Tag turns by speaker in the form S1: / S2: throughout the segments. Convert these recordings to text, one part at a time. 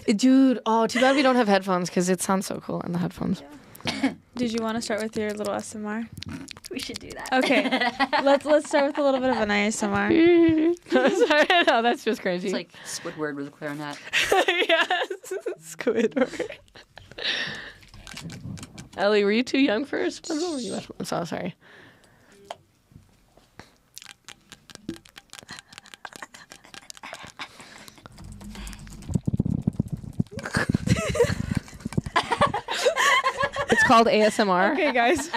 S1: Dude, oh, too bad we don't have headphones because it sounds so cool on the headphones.
S2: Yeah. Did you want to start with your little ASMR?
S3: We should do that.
S2: Okay. let's start with a little bit of an ASMR.
S1: Sorry, no, that's just crazy.
S3: It's like Squidward with a clarinet.
S1: Yes, Squidward. Ellie, were you too young for SpongeBob? I'm so sorry. It's called ASMR.
S2: Okay, guys.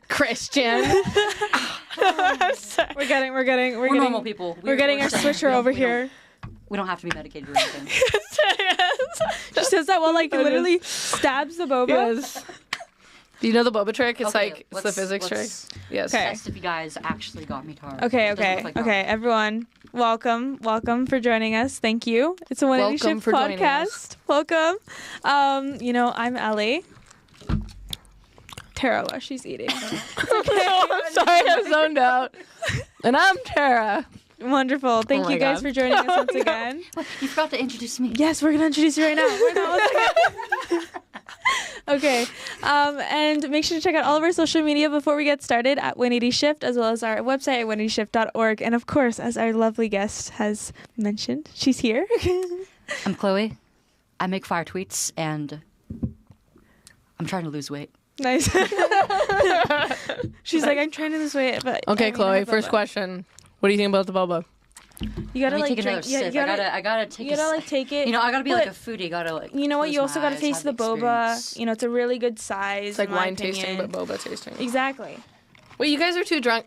S1: Christian.
S2: We're getting
S3: normal people.
S2: We're getting our switcher over here.
S3: We don't have to be medicated or anything.
S2: She says that while like literally stabs the boba.
S1: Yes. Do you know the boba trick? It's
S3: Okay,
S1: like it's the physics trick. Yes.
S2: Okay.
S3: Test if you guys actually got me Tara.
S2: Okay,
S3: It doesn't look like
S2: okay. Everyone, welcome for joining us. Thank you. It's a 180
S1: Welcome
S2: Shift
S1: for joining us.
S2: podcast. Welcome. I'm Ellie. Tara, while she's eating.
S1: Oh, I'm sorry, I'm zoned out. And I'm Tara.
S2: Wonderful. Thank
S1: my
S2: you guys
S1: God.
S2: for joining us once again.
S3: What? You forgot to introduce me.
S2: Yes, we're gonna introduce you right now. Okay, and make sure to check out all of our social media before we get started at 180 Shift, as well as our website at 180shift.org. And of course, as our lovely guest has mentioned, she's here.
S3: I'm Chloe. I make fire tweets, and I'm trying to lose weight.
S2: Nice. She's like, I'm trying to lose weight, but
S1: Okay,
S2: I mean,
S1: Chloe,
S2: I have
S1: first
S2: boba.
S1: question. What do you think about the boba?
S2: You gotta
S3: Let me
S2: like
S3: take another
S2: drink.
S3: sip. I gotta take.
S2: You gotta like take it.
S3: You know, I gotta be
S2: but
S3: like a foodie. Gotta like.
S2: You know what?
S3: close
S2: You also
S3: my
S2: gotta
S3: eyes,
S2: taste the
S3: have
S2: boba.
S3: experience.
S2: You know, it's a really good size.
S1: It's like
S2: in my
S1: wine tasting,
S2: opinion.
S1: but boba tasting.
S2: Exactly.
S1: Wait, you guys are too drunk.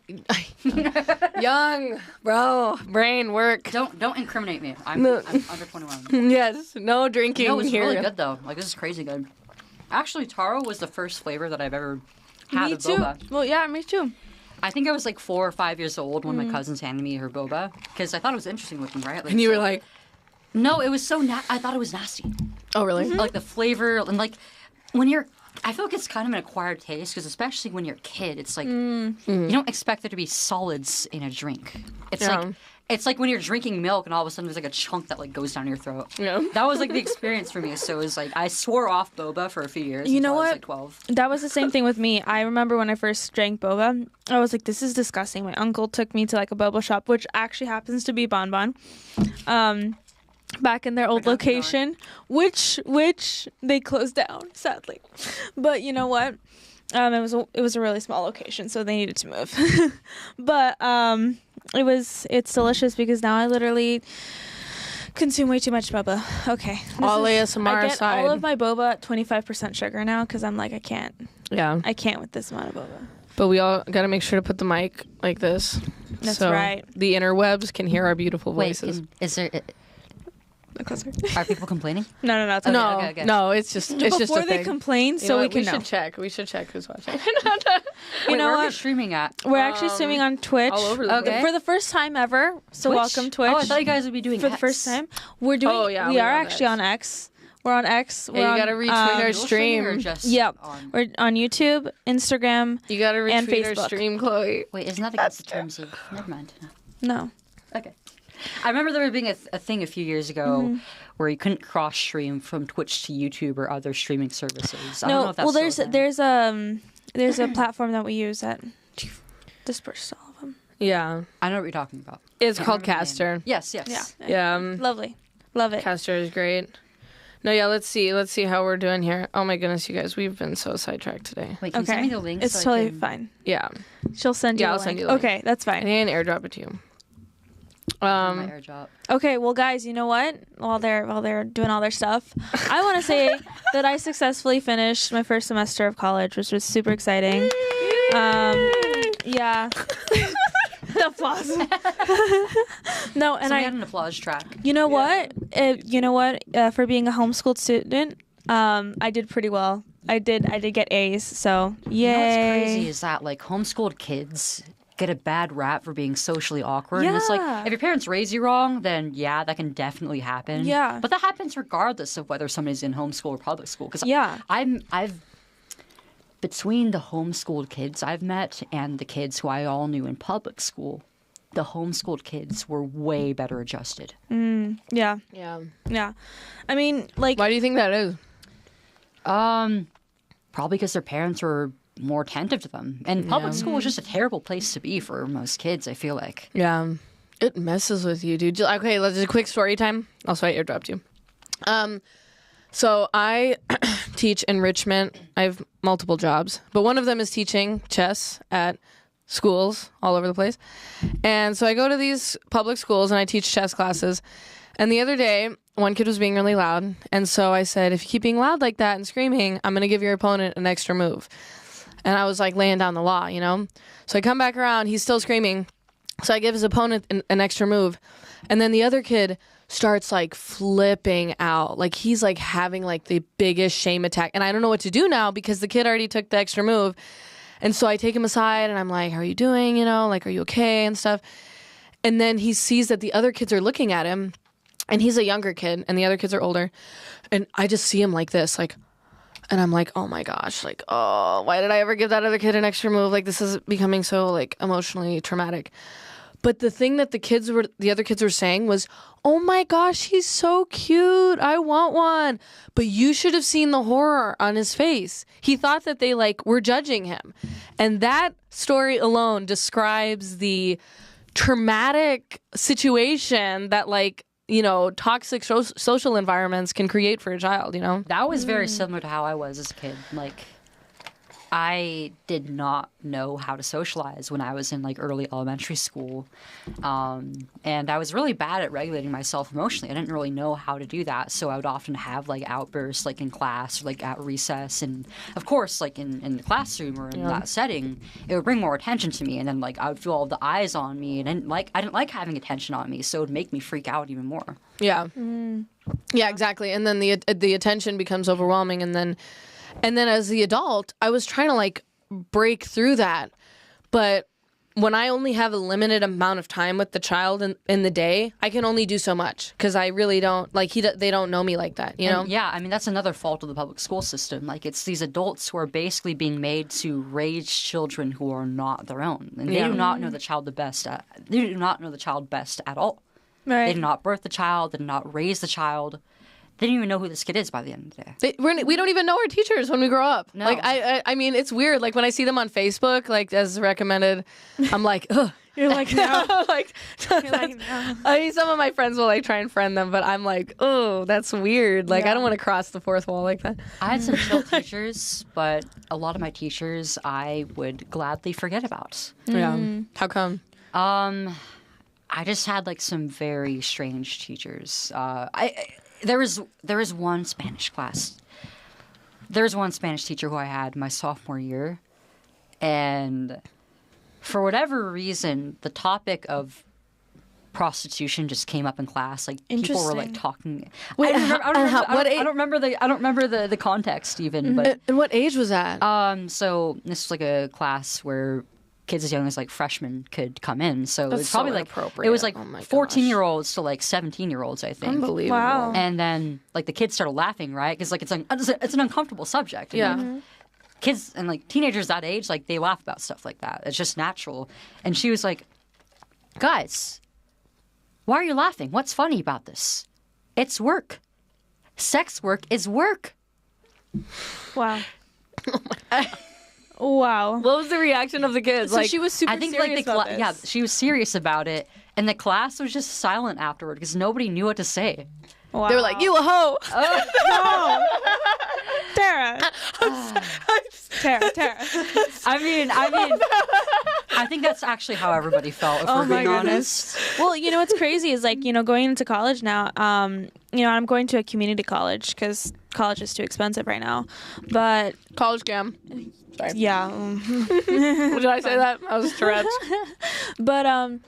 S1: Young, bro. Brain work.
S3: Don't incriminate me. I'm
S1: No.
S3: under 21.
S1: Yes, no drinking
S3: No, it's
S1: here.
S3: really good though. Like this is crazy good. Actually, taro was the first flavor that I've ever had
S2: Me
S3: of
S2: too.
S3: boba.
S2: Well, yeah, me too.
S3: I think I was like 4 or 5 years old when
S2: Mm.
S3: my cousins handed me her boba because I thought it was interesting looking, right? Like,
S1: And you
S3: so-
S1: were like,
S3: no, it was so I thought it was nasty.
S1: oh, really?
S3: Like the flavor and like when you're. I feel like it's kind of an acquired taste because especially when you're a kid, it's like you don't expect there to be solids in a drink. It's like when you're drinking milk and all of a sudden there's like a chunk that like goes down your throat.
S1: Yeah.
S3: That was like the experience for me. So it was like I swore off boba for a few years.
S2: You know
S3: until I was
S2: what?
S3: like 12.
S2: That was the same thing with me. I remember when I first drank boba, I was like, this is disgusting. My uncle took me to like a boba shop, which actually happens to be Bon Bon. Back in their old
S3: We're not
S2: location, which they closed down, sadly. But you know what? It was a really small location, so they needed to move. But it's delicious because now I literally consume way too much boba. Okay.
S1: All ASMR
S2: I get
S1: aside.
S2: all of my boba at 25% sugar now because I'm like, I can't
S1: Yeah.
S2: with this amount of boba.
S1: But we all got to make sure to put the mic like this.
S2: That's
S1: so
S2: right.
S1: The interwebs can hear our beautiful
S3: Wait,
S1: voices.
S3: is there?
S2: Closer.
S3: Are people complaining?
S2: No, it's
S3: Okay,
S2: okay.
S3: okay.
S1: No, it's just
S2: Before
S1: a
S2: they
S1: thing.
S2: complain,
S1: You
S2: so
S1: know
S2: we
S1: what?
S2: can know.
S1: We should check who's watching.
S2: You
S3: Wait,
S2: know
S3: where are we
S2: what?
S3: streaming at?
S2: We're actually streaming on Twitch.
S1: All over the
S3: Okay.
S1: place.
S2: For the first time ever. So
S3: Twitch?
S2: welcome Twitch.
S3: Oh, I thought you guys would be doing
S2: for the
S3: X.
S2: first time. We're doing.
S1: Oh, yeah,
S2: we
S1: we're
S2: are
S1: on
S2: actually
S1: X.
S2: on X. We're on X.
S1: Yeah, you gotta retweet our
S3: Dual streaming or
S1: stream.
S3: just
S2: Yep.
S3: on-
S2: We're on YouTube, Instagram.
S1: You got to
S2: And
S1: retweet our
S2: Facebook.
S1: stream, Chloe.
S3: Wait, isn't that against the terms of? Never mind.
S2: No.
S3: Okay. I remember there being a thing a few years ago where you couldn't cross stream from Twitch to YouTube or other streaming services. I don't know if that's
S2: well,
S3: still a thing.
S2: there's a platform that we use that disperses all of them.
S1: Yeah.
S3: I know what you're talking about.
S1: It's
S3: Can't
S1: called
S3: remember the name.
S1: Caster.
S3: Yes.
S2: Yeah.
S1: Yeah.
S2: Lovely. Love it.
S1: Caster is great. No, yeah, let's see how we're doing here. Oh my goodness, you guys, we've been so sidetracked today.
S3: Wait, can you send me the link?
S2: It's
S3: so I
S2: totally
S3: can-
S2: fine.
S1: Yeah.
S2: She'll send you.
S1: Yeah,
S2: the
S1: I'll
S2: link.
S1: send you the link.
S2: Okay, that's
S1: I
S2: fine.
S1: can airdrop it to you.
S3: My airdrop.
S2: Okay, well, guys, you know what? While they're doing all their stuff, I want to say that I successfully finished my first semester of college, which was super exciting. Yeah. The applause. No, and
S3: So we had an applause track.
S2: you know what? For being a homeschooled student, I did pretty well. I did get A's, so yay.
S3: You know what's crazy is that like homeschooled kids get a bad rap for being socially awkward. And it's
S2: Yeah.
S3: like if your parents raise you wrong, then yeah, that can definitely happen.
S2: Yeah.
S3: But that happens regardless of whether somebody's in homeschool or public school. Because
S2: Yeah.
S3: I've between the homeschooled kids I've met and the kids who I all knew in public school, the homeschooled kids were way better adjusted.
S2: Yeah.
S1: Yeah.
S2: I mean, like,
S1: Why do you think that is?
S3: Probably because their parents were more attentive to them. And public school is just a terrible place to be for most kids, I feel like.
S1: Yeah. It messes with you, dude. Okay, let's do a quick story time. Also, I airdropped you. So I teach enrichment. I have multiple jobs, but one of them is teaching chess at schools all over the place. And so I go to these public schools and I teach chess classes. And the other day, one kid was being really loud. And so I said, if you keep being loud like that and screaming, I'm going to give your opponent an extra move. And I was like laying down the law, you know? So I come back around, he's still screaming. So I give his opponent an extra move. And then the other kid starts like flipping out. Like he's like having like the biggest shame attack. And I don't know what to do now because the kid already took the extra move. And so I take him aside and I'm like, how are you doing? You know, like, are you okay? And stuff. And then he sees that the other kids are looking at him and he's a younger kid and the other kids are older. And I just see him like this, like, and I'm like, oh my gosh, like, oh, why did I ever give that other kid an extra move? Like, this is becoming so like emotionally traumatic. But the thing that the other kids were saying was, oh my gosh, he's so cute. I want one. But you should have seen the horror on his face. He thought that they like were judging him. And that story alone describes the traumatic situation that like, you know, toxic social environments can create for a child, you know?
S3: That was very similar to how I was as a kid. Like, I did not know how to socialize when I was in like early elementary school. And I was really bad at regulating myself emotionally. I didn't really know how to do that. So I would often have like outbursts like in class or like at recess. And of course, like in the classroom or in that setting, it would bring more attention to me. And then like I would feel all the eyes on me. And I didn't like having attention on me. So it would make me freak out even more.
S1: Yeah. Yeah, exactly. And then the attention becomes overwhelming. And then as the adult, I was trying to like break through that. But when I only have a limited amount of time with the child in the day, I can only do so much because I really don't like they don't know me like that, you know?
S3: And yeah, I mean, that's another fault of the public school system. Like, it's these adults who are basically being made to raise children who are not their own. And they do not know the child they do not know the child best at all.
S2: right.
S3: They did not birth the child, they did not raise the child. They didn't even know who this kid is by the end of the day.
S1: We don't even know our teachers when we grow up.
S3: No.
S1: Like I mean, it's weird. Like when I see them on Facebook, like as recommended, I'm like, ugh.
S2: You're like, no.
S1: like,
S2: You're like, no.
S1: I mean, some of my friends will like try and friend them, but I'm like, oh, that's weird. Like I don't want to cross the fourth wall like that.
S3: I had some chill teachers, but a lot of my teachers I would gladly forget about.
S1: Yeah. How come?
S3: I just had like some very strange teachers. There was one Spanish class. There was one Spanish teacher who I had my sophomore year, and for whatever reason, the topic of prostitution just came up in class. Like people were like talking.
S1: Wait,
S3: I don't remember the context even. But
S1: And what age was that?
S3: so this was like a class where kids as young as like freshmen could come in. So it was probably like
S1: inappropriate.
S3: it was like
S1: Oh my gosh.
S3: 14-year-olds to like 17-year-olds, I think.
S1: Unbelievable.
S2: Wow.
S3: And then like the kids started laughing, right? Because like it's an uncomfortable subject. And,
S1: Yeah.
S3: like, kids and like teenagers that age, like they laugh about stuff like that. It's just natural. And she was like, "Guys, why are you laughing? What's funny about this? It's work. Sex work is work."
S2: Wow. Wow.
S1: What was the reaction of the kids?
S2: So
S1: like
S2: she was super
S3: I think
S2: serious
S3: like
S2: about this.
S3: yeah, she was serious about it, and the class was just silent afterward because nobody knew what to say.
S2: Wow.
S1: they were like, "You a hoe."
S2: No. Tara. Tara.
S3: I mean, I think that's actually how everybody felt. If we're being honest.
S2: Well, you know what's crazy is like, you know, going into college now, you know, I'm going to a community college because college is too expensive right now. But
S1: College scam. Sorry.
S2: yeah.
S1: Did I say that? I was a stretch.
S2: But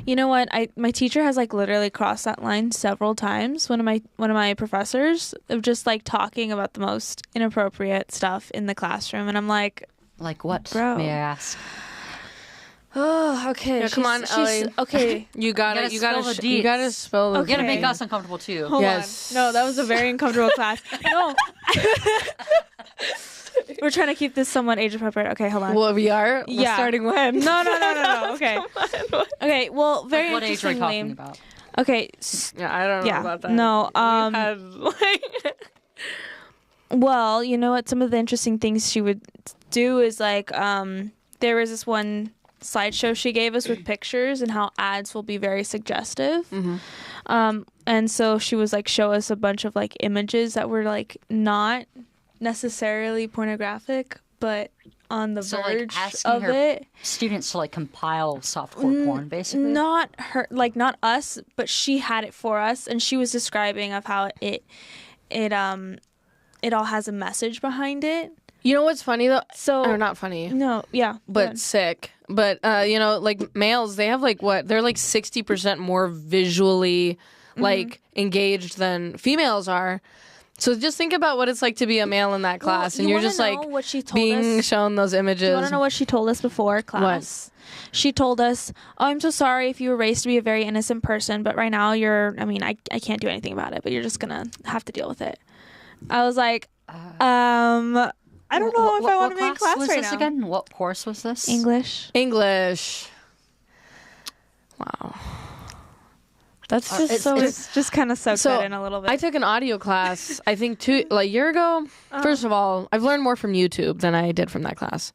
S2: you know what? My teacher has like literally crossed that line several times. One of my professors of just like talking about the most inappropriate stuff in the classroom, and I'm like,
S3: Like what?
S2: Bro.
S3: May I ask?
S2: Oh, okay.
S1: Yeah, come on, Ellie.
S2: Okay.
S1: You gotta
S3: spill the
S1: you gotta
S3: deets.
S1: spell the
S3: You gotta make
S2: Okay.
S3: us uncomfortable too.
S2: Hold
S1: Yes.
S2: on. No, that was a very uncomfortable class. No. We're trying to keep this somewhat age appropriate. Okay, hold on.
S1: Well, we are. Well,
S2: Yeah.
S1: starting when?
S2: No. Okay. Okay. Well, very
S3: What age are we
S2: interestingly.
S3: talking about?
S2: Okay.
S1: Yeah, I don't know
S2: Yeah.
S1: about that.
S2: No.
S1: You had, like,
S2: Well, you know what? Some of the interesting things she would do is like, there was this one slideshow she gave us with pictures and how ads will be very suggestive. And so she was like, show us a bunch of like images that were like not necessarily pornographic, but on the
S3: So, like,
S2: verge
S3: asking
S2: of
S3: her
S2: it.
S3: Students to like compile softcore porn, basically.
S2: Not her, like not us, but she had it for us, and she was describing of how it all has a message behind it.
S1: you know what's funny though?
S2: So
S1: Or not funny,
S2: no, yeah, go
S1: but
S2: ahead.
S1: sick. But you know, like males, they have like what? They're like 60% more visually like engaged than females are. So just think about what it's like to be a male in that class, and
S2: you
S1: you're
S2: wanna
S1: just
S2: know
S1: like
S2: what she told
S1: being
S2: us?
S1: shown those images.
S2: You want to know what she told us before class? She told us, "Oh, I'm so sorry if you were raised to be a very innocent person, but right now I can't do anything about it, but you're just gonna have to deal with it." I was like, I don't know if I want to be in class
S3: was
S2: right
S3: this
S2: now.
S3: again? What course was this?
S1: English. Wow. That's just
S3: it's-
S1: so.
S2: It's just kind of soaked
S1: So,
S2: that in a little bit.
S1: I took an audio class, I think a year ago. First of all, I've learned more from YouTube than I did from that class.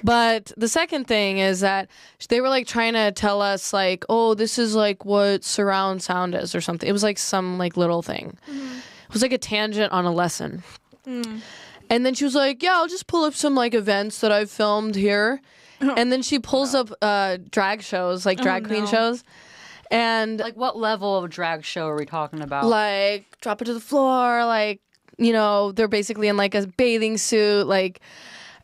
S1: But the second thing is that they were like trying to tell us like, oh, this is like what surround sound is or something. It was like some like little thing. It was like a tangent on a lesson. And then she was like, yeah, I'll just pull up some like events that I've filmed here. And then she pulls up drag shows, like drag queen
S2: no.
S1: shows. And
S3: Like, what level of drag show are we talking about?
S1: like drop it to the floor, like, you know, they're basically in like a bathing suit, like,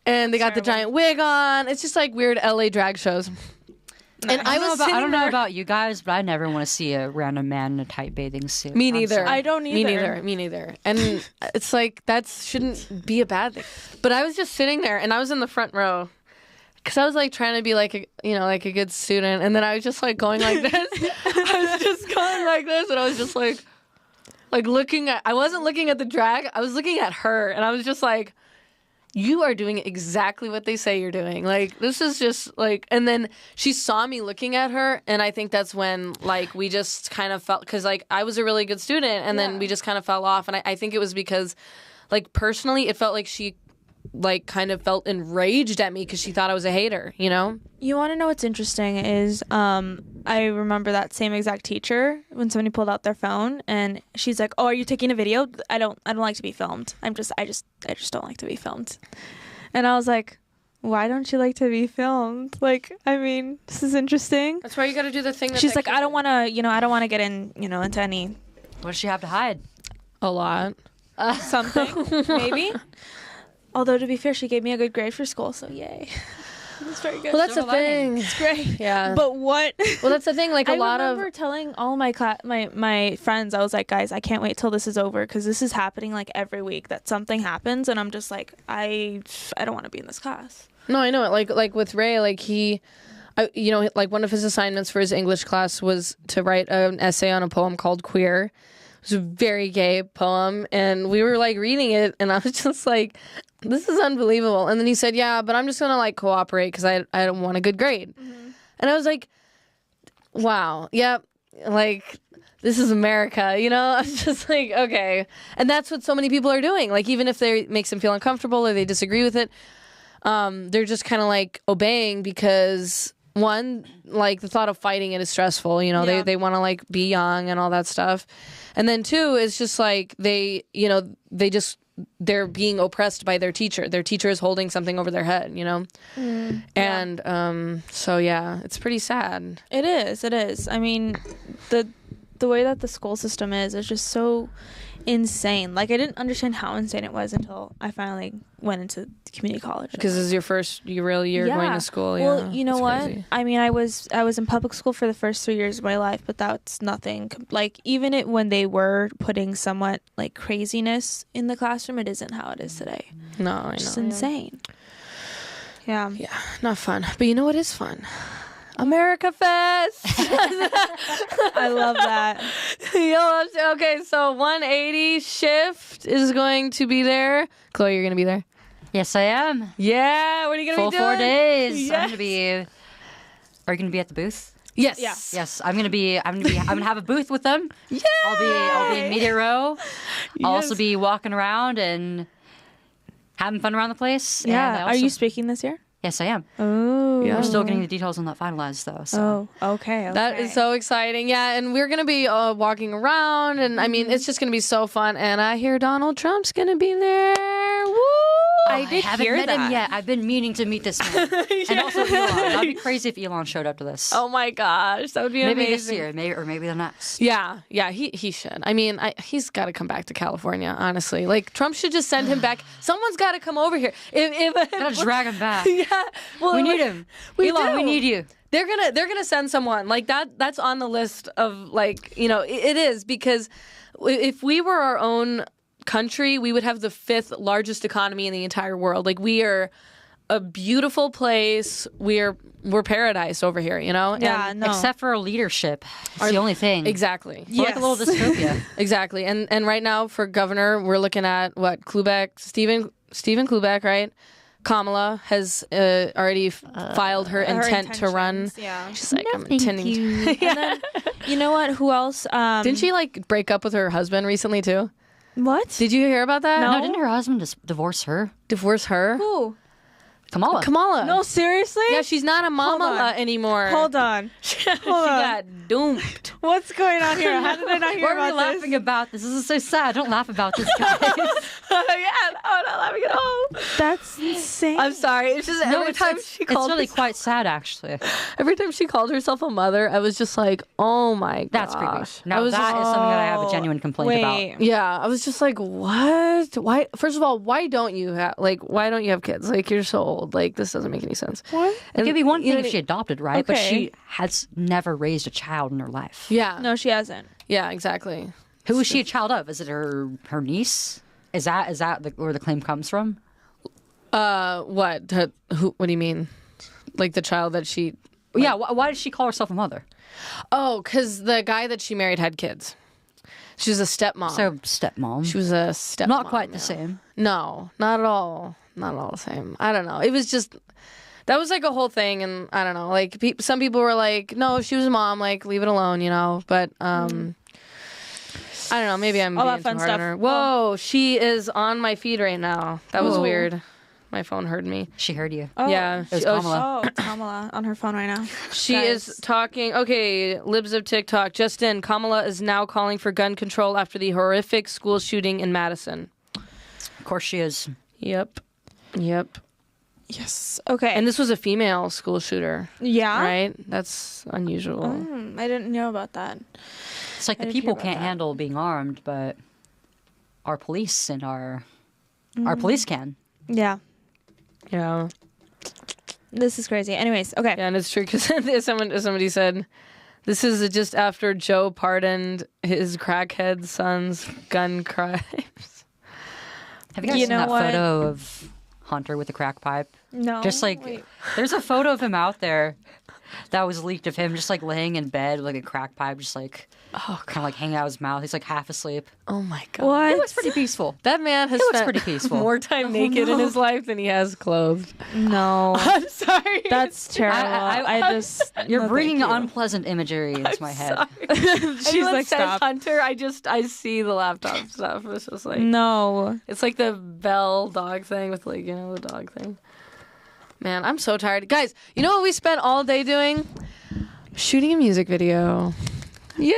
S1: and they got the giant wig on. It's just like weird LA drag shows. And I was
S3: I
S1: sitting
S3: don't know
S1: there-
S3: about you guys, but I never want to see a random man in a tight bathing suit.
S1: Me
S3: I'm
S1: neither.
S3: sorry.
S2: I don't
S1: Me
S2: either.
S1: neither. Me neither. And it's like that shouldn't be a bad thing. But I was just sitting there, and I was in the front row because I was like trying to be like a, you know, like a good student, and then I was just like going like this. I was just going like this, and I was just like looking at. I wasn't looking at the drag. I was looking at her, and I was just like, you are doing exactly what they say you're doing. Like, this is just like, and then she saw me looking at her, and I think that's when like we just kind of felt, because like I was a really good student, and then we just kind of fell off. And I think it was because like personally it felt like she like kind of felt enraged at me because she thought I was a hater, you know?
S2: You want to know what's interesting is I remember that same exact teacher when somebody pulled out their phone and she's like, "Oh, are you taking a video? I don't like to be filmed. I just don't like to be filmed." And I was like, "Why don't you like to be filmed? Like, I mean, this is interesting."
S1: That's why you got to do the thing that
S2: She's like, "I don't want to, I don't want to get into any
S3: What does she have to hide?
S1: a lot.
S2: something, maybe." Although to be fair, she gave me a good grade for school, so yay. It's very good.
S1: Well, that's the
S3: Silver lining.
S1: thing.
S2: It's great.
S1: Yeah.
S2: But what?
S1: Well, that's the thing. Like a
S2: I
S1: lot of
S2: remember telling all my my friends, I was like, guys, I can't wait till this is over because this is happening like every week that something happens, and I'm just like, I don't want to be in this class.
S1: No, I know it. Like with Ray, like he, like one of his assignments for his English class was to write an essay on a poem called "Queer." It was a very gay poem, and we were like reading it, and I was just like, "This is unbelievable." And then he said, "Yeah, but I'm just gonna like cooperate because I don't want a good grade." And I was like, "Wow, yep, like." This is America, you know? I'm just like, okay. And that's what so many people are doing. Like, even if they makes them feel uncomfortable or they disagree with it, they're just kind of like obeying because one, like the thought of fighting it is stressful. You know,
S2: Yeah.
S1: they want to like be young and all that stuff. And then two, it's just like they're being oppressed by their teacher. Their teacher is holding something over their head, you know? And so, yeah, it's pretty sad.
S2: It is. I mean, the way that the school system is just so insane. Like, I didn't understand how insane it was until I finally went into community college.
S1: Because this is your first real year going to school. Yeah,
S2: Well, you know
S1: it's
S2: what?
S1: crazy.
S2: I mean, I was in public school for the first 3 years of my life, but that's nothing. Like, even when they were putting somewhat like craziness in the classroom, it isn't how it is today.
S1: No, I know.
S2: It's insane. Yeah.
S1: Yeah, not fun. But you know what is fun? America Fest.
S2: I love that.
S1: Okay, so 180 shift is going to be there. Chloe, you're going to be there?
S3: Yes, I am.
S1: Yeah, what are you going to be
S3: Full
S1: doing?
S3: 4 days.
S1: Yes.
S3: I'm going to be... Are you going to be at the booth?
S1: Yes.
S2: Yeah.
S3: Yes, I'm gonna have a booth with them.
S1: Yeah.
S3: I'll be in media row. I'll also be walking around and having fun around the place.
S2: Yeah.
S3: And I
S2: Are
S3: also-
S2: you speaking this year?
S3: Yes, I am.
S2: Oh.
S1: Yeah.
S3: We're still getting the details on that finalized though. So.
S2: Oh, okay.
S1: That is so exciting. Yeah, and we're going to be walking around, and I mean, it's just going to be so fun. And I hear Donald Trump's going to be there. Woo!
S2: I did
S3: haven't
S2: hear
S3: met
S2: that.
S3: him yet. I've been meaning to meet this man. And also Elon. That'd be crazy if Elon showed up to this.
S1: Oh my gosh, that would be
S3: maybe
S1: amazing.
S3: this year, maybe the next.
S1: Yeah, he should. I mean, he's got to come back to California. Honestly, like Trump should just send him back. Someone's got to come over here.
S3: Gotta drag him back.
S1: Yeah, well,
S3: We need him. Elon, we need you.
S1: They're gonna send someone like that. That's on the list of like it is because if we were our own country, we would have the 5th largest economy in the entire world. Like we are a beautiful place. We're paradise over here.
S2: Yeah,
S1: And
S2: no.
S3: Except for our leadership. It's the only thing.
S1: exactly.
S3: We're like a little dystopia.
S1: Exactly. And right now for governor, we're looking at what Klubeck, Stephen Klubeck, right? Kamala has already filed her intent to run.
S2: intentions, yeah.
S1: She's like, I'm intending to.
S2: And then, you know what? Who else?
S1: Didn't she like break up with her husband recently too?
S2: What?
S1: Did you hear about that?
S3: No, didn't her husband just divorce her?
S1: Divorce her?
S2: Who?
S3: Kamala.
S2: No, seriously?
S1: Yeah, she's not a mama anymore.
S2: Hold on.
S1: She got doomed.
S2: What's going on here? How did I not hear
S3: Why are we
S2: about
S3: laughing
S2: this?
S3: about this? This is so sad. Don't laugh about this, guys.
S1: Yeah, no, I'm not laughing at all.
S2: That's insane.
S1: I'm sorry. It's just every time she
S3: it's
S1: called
S3: really
S1: herself-
S3: quite sad, actually.
S1: every time she called herself a mother, I was just like, oh my gosh.
S3: That's creepy. Now
S1: I was
S3: that is something that I have a genuine complaint
S2: Wait.
S3: about.
S1: Yeah, I was just like, what? Why? First of all, why don't you have kids? Like, you're so old. Like, this doesn't make any sense.
S2: What?
S3: It could be one thing
S1: you
S3: if
S1: know-
S3: she adopted, right? But
S2: Okay.
S3: she has never raised a child in her life.
S1: Yeah.
S2: No, she hasn't.
S1: Yeah, exactly.
S3: Who is she a child of? Is it her niece? Is that where the claim comes from?
S1: What? What do you mean? Like the child that she?
S3: Yeah. Why does she call herself a mother?
S1: Oh, because the guy that she married had kids. She was a stepmom.
S3: So stepmom.
S1: She was a stepmom.
S3: Not quite the
S1: yeah.
S3: same.
S1: No, not at all. Not at all the same. I don't know. It was just that was like a whole thing, and I don't know. Like some people were like, "No, she was a mom. Like, leave it alone," But I don't know. Maybe I'm
S2: All
S1: being
S2: that fun
S1: too hard on
S2: stuff.
S1: her. Whoa, she is on my feed right now. That was
S3: Whoa.
S1: weird. My phone heard me.
S3: She heard you.
S2: Oh.
S1: Yeah,
S3: It was
S1: she-
S3: Kamala.
S2: Oh, Kamala on her phone right now.
S1: She
S2: Guys.
S1: is talking. Okay, libs of TikTok. Just in, Kamala is now calling for gun control after the horrific school shooting in Madison.
S3: Of course she is.
S1: Yep.
S2: Yes. Okay.
S1: And this was a female school shooter,
S2: yeah.
S1: right? That's unusual.
S2: I didn't know about that.
S3: It's like
S2: I
S3: the
S2: didn't hear
S3: people
S2: about
S3: can't
S2: that.
S3: handle being armed, but our police and our police can.
S2: Yeah.
S1: Yeah.
S2: This is crazy. Anyways, okay.
S1: Yeah, and it's true because somebody said this is just after Joe pardoned his crackhead son's gun crimes.
S3: Have you guys
S2: You
S3: seen
S2: know
S3: that
S2: what?
S3: photo of Hunter with the crack pipe?
S2: No.
S3: Just like
S2: wait.
S3: there's a photo of him out there that was leaked of him just like laying in bed with like a crack pipe, just like kind of like hanging out his mouth. He's like half asleep.
S1: Oh my god.
S2: What?
S3: It looks pretty peaceful.
S1: That man has
S3: looks
S1: spent
S3: pretty peaceful.
S1: more time naked in his life than he has clothed.
S2: No.
S1: I'm sorry.
S2: That's terrible.
S3: I-
S2: I just.
S3: You're
S2: no,
S3: bringing
S2: thank you.
S3: unpleasant imagery into my head.
S2: She's
S1: Anyone
S2: like,
S1: says
S2: stop.
S1: Hunter, I see the laptop stuff. It's just like
S2: No.
S1: it's like the Bell dog thing with like the dog thing. Man, I'm so tired. Guys, you know what we spent all day doing? Shooting a music video. Yay!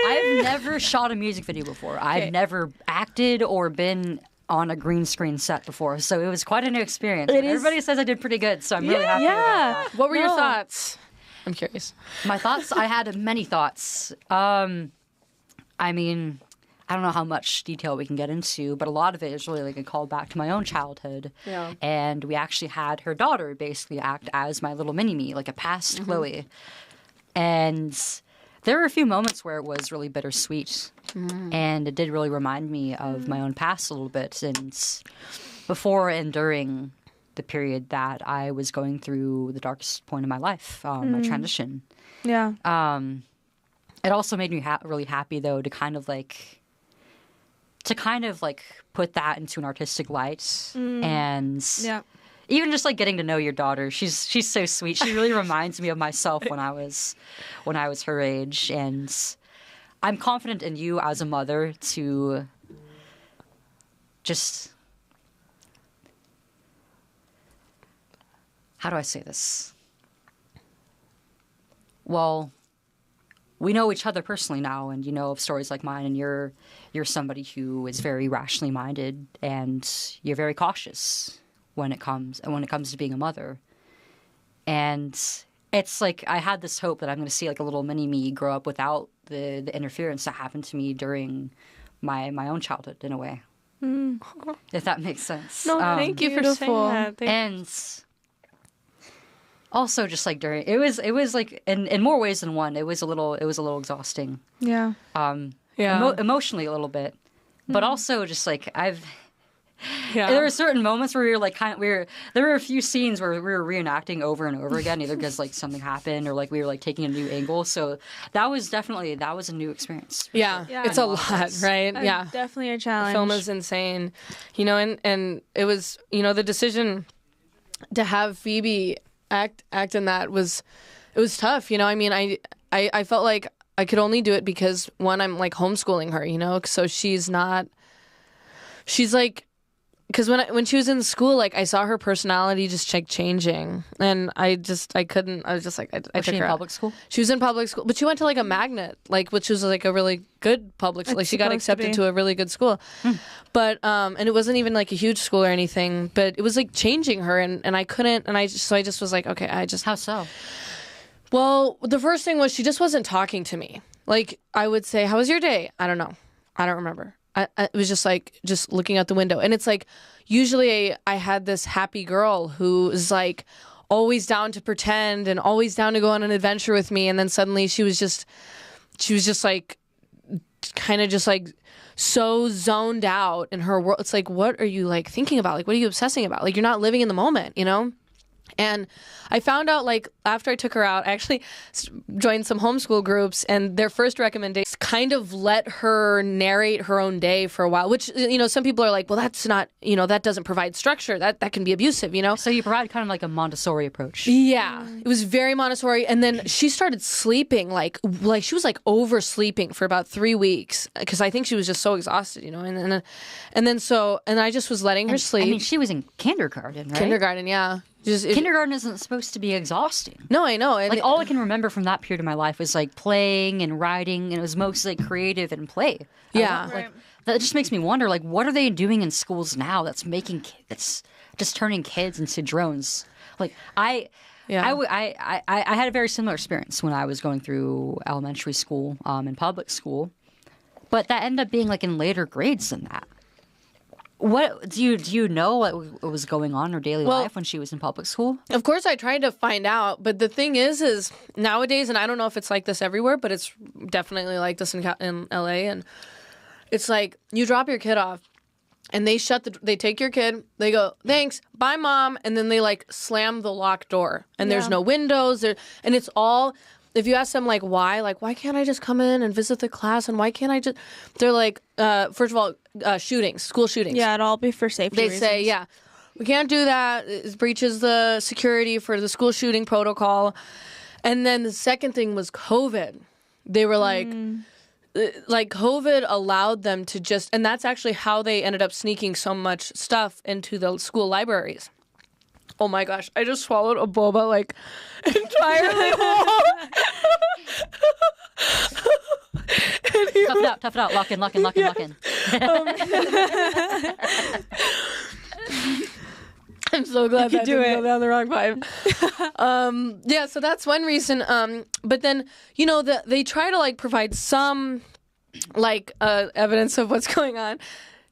S3: I've never shot a music video before. I've never acted or been on a green screen set before, so it was quite a new experience.
S2: It is-
S3: Everybody says I did pretty good, so I'm really happy about
S2: Yeah.
S1: What were your
S2: No.
S1: thoughts? I'm curious.
S3: my thoughts. I had many thoughts. I mean, I don't know how much detail we can get into, but a lot of it is really like a callback to my own childhood.
S1: Yeah.
S3: And we actually had her daughter basically act as my little mini-me, like a past Chloe. And there were a few moments where it was really bittersweet. And it did really remind me of my own past a little bit. And before and during the period that I was going through the darkest point of my life, my transition.
S2: Yeah.
S3: It also made me really happy, though, to kind of like put that into an artistic light. And even just like getting to know your daughter, she's so sweet. She really reminds me of myself when I was her age, and I'm confident in you as a mother to just, how do I say this? Well, we know each other personally now, and you know of stories like mine, and you're somebody who is very rationally minded, and you're very cautious when it comes to being a mother. And it's like I had this hope that I'm going to see like a little mini me grow up without the interference that happened to me during my own childhood, in a way. If that makes sense.
S1: No, thank you for saying that.
S3: And also, just like during it was like in more ways than one. It was a little exhausting.
S2: Yeah.
S3: Emotionally a little bit, but also just like there were certain moments where we were like there were a few scenes where we were reenacting over and over again, either because like something happened or like we were like taking a new angle. So that was a new experience.
S1: Yeah, it's a lot, right? Yeah,
S2: definitely a challenge.
S1: The film is insane, you know, and it was, you know, the decision to have Phoebe act in that was tough, you know. I mean, I felt like I could only do it because, one, I'm like homeschooling her, you know, so she's like, because when she was in school, like I saw her personality just like changing, and I couldn't. I was just like, I
S3: was
S1: took
S3: she
S1: her
S3: in
S1: out.
S3: Public school?
S1: She was in public school, but she went to like a magnet, like which was like a really good public school. Like she got accepted to a really good school, but and it wasn't even like a huge school or anything. But it was like changing her, and I couldn't, and I just was like, okay,
S3: How so?
S1: Well, the first thing was she just wasn't talking to me. Like I would say, "How was your day?" I don't know. I don't remember. It was just like just looking out the window, and it's like usually I had this happy girl who was like always down to pretend and always down to go on an adventure with me, and then suddenly she was just like kind of just like so zoned out in her world. It's like, what are you like thinking about? Like, what are you obsessing about? Like, you're not living in the moment, you know? And I found out, like, after I took her out, I actually joined some homeschool groups, and their first recommendation kind of let her narrate her own day for a while, which, you know, some people are like, well, that's not, you know, that doesn't provide structure. That can be abusive, you know?
S3: So you provide kind of like a Montessori approach.
S1: Yeah. It was very Montessori. And then she started sleeping, like she was like oversleeping for about 3 weeks, because I think she was just so exhausted, you know? And then I just was letting her sleep.
S3: I mean, she was in kindergarten, right?
S1: Kindergarten, yeah.
S3: Kindergarten isn't supposed to be exhausting.
S1: No, I know.
S3: Like all I can remember from that period of my life was like playing and writing, and it was mostly like, creative and play.
S1: Yeah,
S3: that just makes me wonder, like, what are they doing in schools now that's just turning kids into drones? Like I had a very similar experience when I was going through elementary school, in public school, but that ended up being like in later grades than that. What do you know what was going on in her daily life when she was in public school?
S1: Of course, I tried to find out, but the thing is nowadays, and I don't know if it's like this everywhere, but it's definitely like this in LA, and it's like you drop your kid off, and they take your kid, they go, thanks, bye, mom, and then they like slam the locked door, and there's no windows there, and it's all. If you ask them, like, why can't I just come in and visit the class, and why can't I just... They're like, first of all, school shootings.
S2: Yeah, it'd all be for safety reasons.
S1: They say, yeah, we can't do that. It breaches the security for the school shooting protocol. And then the second thing was COVID. They were like COVID allowed them to just... And that's actually how they ended up sneaking so much stuff into the school libraries. Oh my gosh, I just swallowed a boba like entirely whole.
S3: Tough it out, lock in.
S1: I'm so glad that didn't go down the wrong vibe. Yeah, so that's one reason. But then, you know, they try to like provide some like evidence of what's going on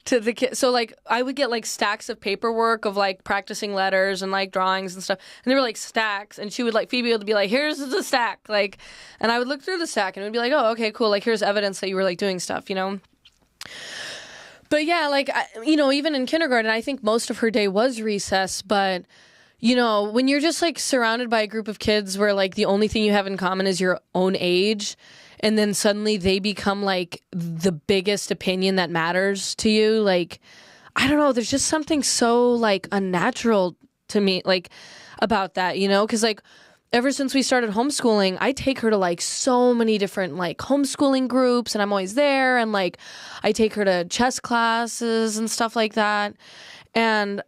S1: to the kid. So like I would get like stacks of paperwork of like practicing letters and like drawings and stuff, and they were like stacks, and Phoebe would be like, here's the stack, like, and I would look through the stack and it would be like, oh, okay, cool, like here's evidence that you were like doing stuff, you know. But yeah, like, even in kindergarten, I think most of her day was recess. But, when you're just like surrounded by a group of kids where like the only thing you have in common is your own age, and then suddenly they become like the biggest opinion that matters to you, like, I don't know, there's just something so like unnatural to me, like, about that, because like ever since we started homeschooling, I take her to like so many different like homeschooling groups, and I'm always there, and like I take her to chess classes and stuff like that, and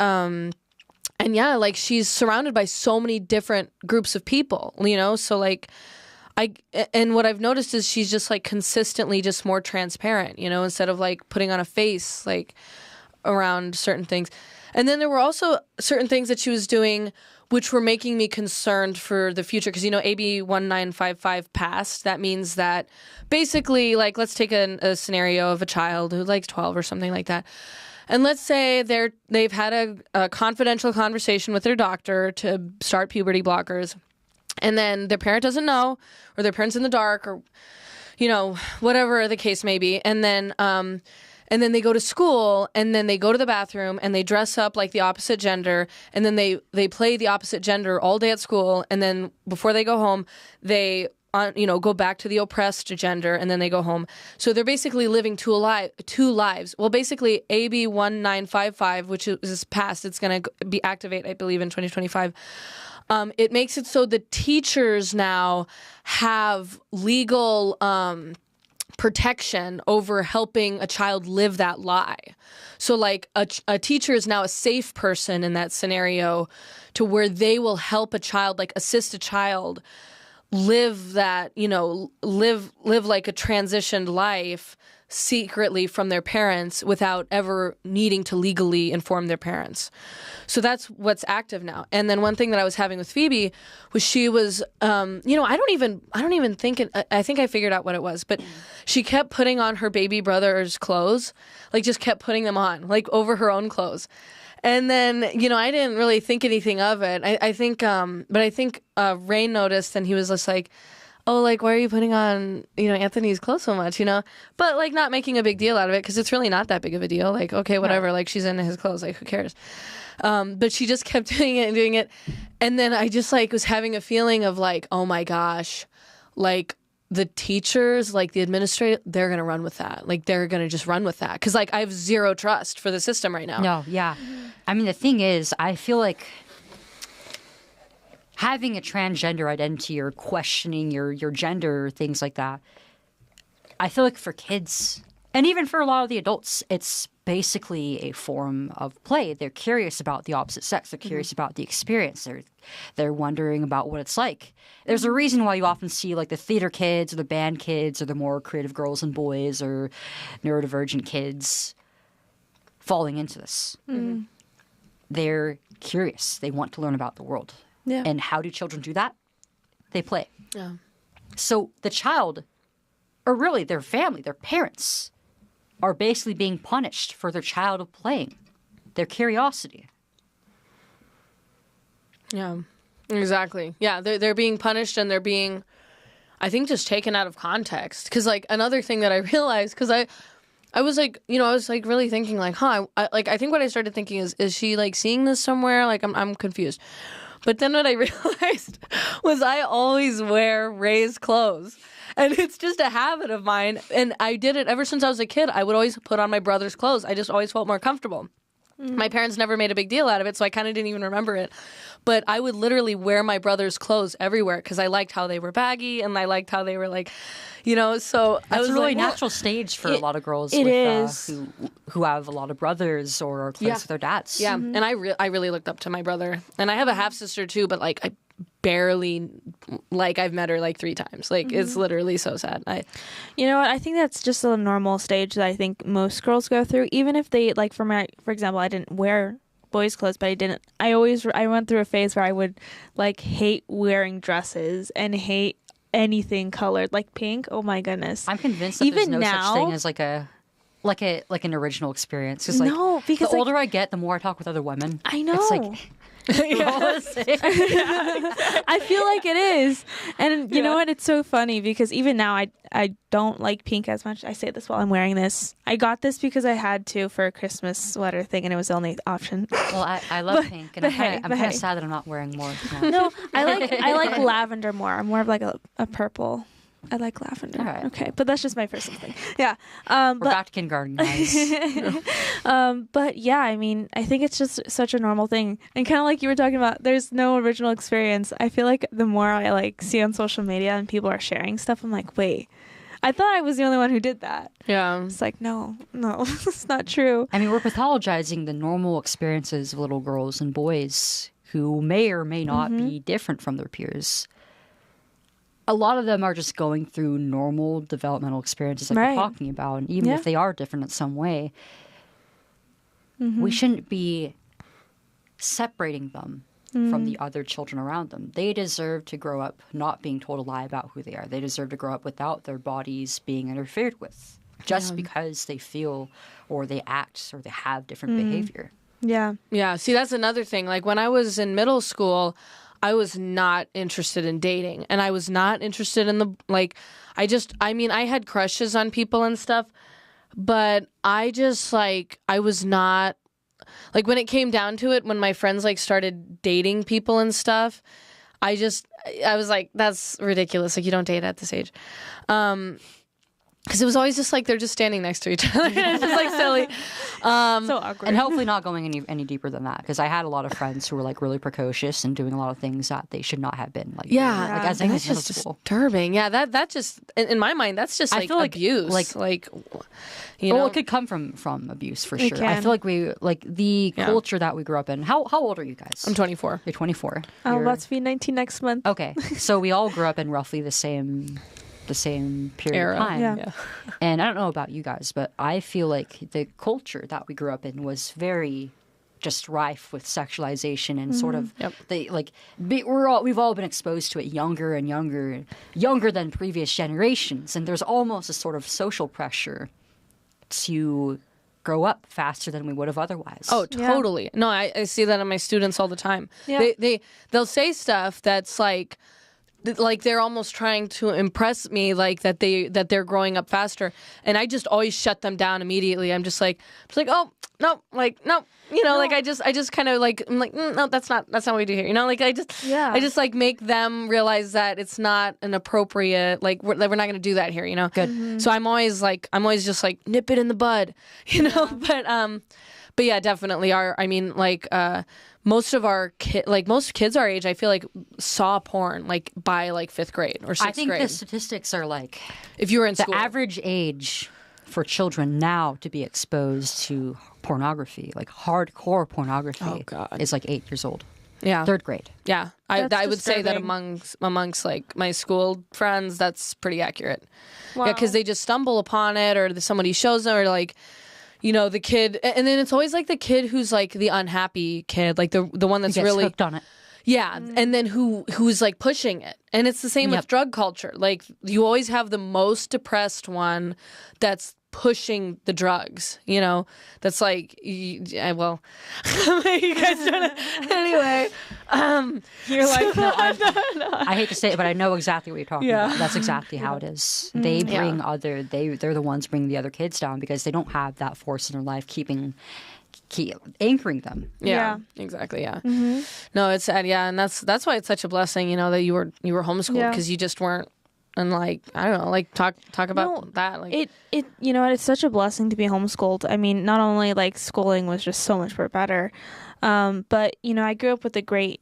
S1: yeah, like she's surrounded by so many different groups of people, so like and what I've noticed is she's just like consistently just more transparent, instead of like putting on a face like around certain things. And then there were also certain things that she was doing which were making me concerned for the future. Because, AB 1955 passed. That means that basically, like, let's take a scenario of a child who's like 12 or something like that. And let's say they've had a confidential conversation with their doctor to start puberty blockers. And then their parent doesn't know, or their parent's in the dark, or, whatever the case may be. And then they go to school, and then they go to the bathroom, and they dress up like the opposite gender, and then they play the opposite gender all day at school, and then before they go home, they go back to the oppressed gender, and then they go home. So they're basically living two lives. Well, basically, AB 1955, which is passed, it's going to be activate, I believe, in 2025. It makes it so the teachers now have legal protection over helping a child live that lie. So like a teacher is now a safe person in that scenario, to where they will help a child, like assist a child live that, live like a transitioned life secretly from their parents without ever needing to legally inform their parents. So that's what's active now. And then one thing that I was having with Phoebe was she was, I don't even think I think I figured out what it was, but she kept putting on her baby brother's clothes, like just kept putting them on, like over her own clothes. And then, I didn't really think anything of it. I think Ray noticed, and he was just like, oh, like, why are you putting on, Anthony's clothes so much, But, like, not making a big deal out of it, because it's really not that big of a deal. Like, okay, whatever. Right. Like, she's into his clothes. Like, who cares? But she just kept doing it and doing it. And then I just, like, was having a feeling of, like, oh, my gosh. Like, the teachers, like, the administrator, they're going to run with that. Like, they're going to just run with that. Because, like, I have zero trust for the system right now.
S3: No, yeah. I mean, the thing is, I feel like having a transgender identity or questioning your gender, things like that, I feel like for kids, and even for a lot of the adults, it's basically a form of play. They're curious about the opposite sex. They're curious about the experience. They're wondering about what it's like. There's a reason why you often see like the theater kids or the band kids or the more creative girls and boys or neurodivergent kids falling into this. Mm-hmm. They're curious. They want to learn about the world. Yeah. And how do children do that? They play. Yeah. So the child, or really their family, their parents, are basically being punished for their child playing, their curiosity.
S1: Yeah, exactly. Yeah, they're being punished, and they're being, I think, just taken out of context. Because, like, another thing that I realized, because I was like, I was like really thinking like, I think what I started thinking is she like seeing this somewhere? Like, I'm confused. But then what I realized was I always wear Ray's clothes. And it's just a habit of mine. And I did it ever since I was a kid. I would always put on my brother's clothes. I just always felt more comfortable. Mm-hmm. My parents never made a big deal out of it, so I kind of didn't even remember it. But I would literally wear my brother's clothes everywhere because I liked how they were baggy, and I liked how they were like, so
S3: that's
S1: I was
S3: a really
S1: like,
S3: natural stage for a lot of girls who have a lot of brothers or are close with their dads.
S1: Yeah, mm-hmm. And I really looked up to my brother, and I have a half sister too, but like I barely, like, I've met her like 3 times. Like, mm-hmm. It's literally so sad.
S2: You know what? I think that's just a normal stage that I think most girls go through. Even if they, like, for example, I didn't wear boys' clothes, but I went through a phase where I would like hate wearing dresses and hate anything colored, like pink. Oh my goodness!
S3: I'm convinced that even there's no such thing as like an original experience. Because the older I get, the more I talk with other women.
S2: I know.
S3: It's like, We're all the same.
S2: I feel like it is. And you know what? It's so funny because even now I don't like pink as much. I say this while I'm wearing this. I got this because I had to for a Christmas sweater thing, and it was the only option.
S3: Well, I love pink, and I'm kind of sad that I'm not wearing more. Now.
S2: No, I like lavender more. I'm more of like a purple. I like lavender.
S3: All right.
S2: Okay, but that's just my personal thing. Yeah.
S3: We're back to kindergarten, guys.
S2: But yeah, I mean, I think it's just such a normal thing. And kind of like you were talking about, there's no original experience. I feel like the more I like see on social media and people are sharing stuff, I'm like, wait, I thought I was the only one who did that.
S1: Yeah.
S2: It's like, no, it's not true.
S3: I mean, we're pathologizing the normal experiences of little girls and boys who may or may not be different from their peers. A lot of them are just going through normal developmental experiences like we're talking about. And even if they are different in some way, we shouldn't be separating them from the other children around them. They deserve to grow up not being told a lie about who they are. They deserve to grow up without their bodies being interfered with just because they feel or they act or they have different behavior.
S2: Yeah.
S1: Yeah. See, that's another thing. Like when I was in middle school, I was not interested in dating, and I was not interested in I had crushes on people and stuff, but I was not, like, when it came down to it, when my friends like started dating people and stuff, I was like, that's ridiculous. Like, you don't date at this age. Because it was always just like they're just standing next to each other. It's just like silly.
S2: So awkward.
S3: And hopefully not going any deeper than that. Because I had a lot of friends who were like really precocious and doing a lot of things that they should not have been. Like,
S1: yeah,
S3: like as
S1: and
S3: in
S1: that's
S3: middle
S1: just
S3: school.
S1: disturbing. Yeah, that just in my mind that's just like,
S3: feel like
S1: abuse. Like you know,
S3: Well, it could come from abuse for
S2: It
S3: sure. I
S2: can.
S3: feel like the culture that we grew up in. How old are you guys?
S1: I'm 24.
S3: You're 24.
S2: I'm
S3: You're-
S2: about to be 19 next month.
S3: Okay, so we all grew up in roughly the same period
S1: Era.
S3: of time.
S2: Yeah.
S3: And I don't know about you guys, but I feel like the culture that we grew up in was very just rife with sexualization and sort of we've all been exposed to it younger and younger than previous generations, and there's almost a sort of social pressure to grow up faster than we would have otherwise.
S1: Oh, totally. No, I see that in my students all the time.
S2: Yeah.
S1: They'll say stuff that's like they're almost trying to impress me, like that they're growing up faster, and I just always shut them down immediately. I'm just like, oh no, like no, like I just kind of like I'm like no, that's not what we do here, like I just like make them realize that it's not an appropriate, like we're not going to do that here,
S3: Good.
S1: So I'm always just like nip it in the bud, but yeah, definitely most of our most kids our age, I feel like saw porn like by like 5th grade or 6th grade.
S3: I think the statistics are like
S1: if you were in
S3: the
S1: school.
S3: average age for children now to be exposed to pornography, like hardcore pornography, is like 8 years old.
S1: Yeah,
S3: 3rd grade.
S1: Yeah, I would say that
S2: disturbing.
S1: amongst like my school friends, that's pretty accurate.
S2: Wow.
S1: Yeah, because they just stumble upon it, or somebody shows them, or like. The kid, and then it's always like the kid who's like the unhappy kid, like the one that's
S3: Gets
S1: really
S3: hooked on it.
S1: yeah, and then who's like pushing it, and it's the same with drug culture. Like you always have the most depressed one that's pushing the drugs. That's like, you guys don't. Anyway,
S2: You're like,
S3: No, I hate to say it, but I know exactly what you're talking about. That's exactly how it is. They bring they're the ones bringing the other kids down because they don't have that force in their life anchoring them.
S1: Yeah, exactly. Yeah. No, it's sad. Yeah, and that's why it's such a blessing, that you were homeschooled because you just weren't. And like, I don't know, like talk about that. Like
S2: it's such a blessing to be homeschooled. I mean, not only like schooling was just so much more better, but I grew up with a great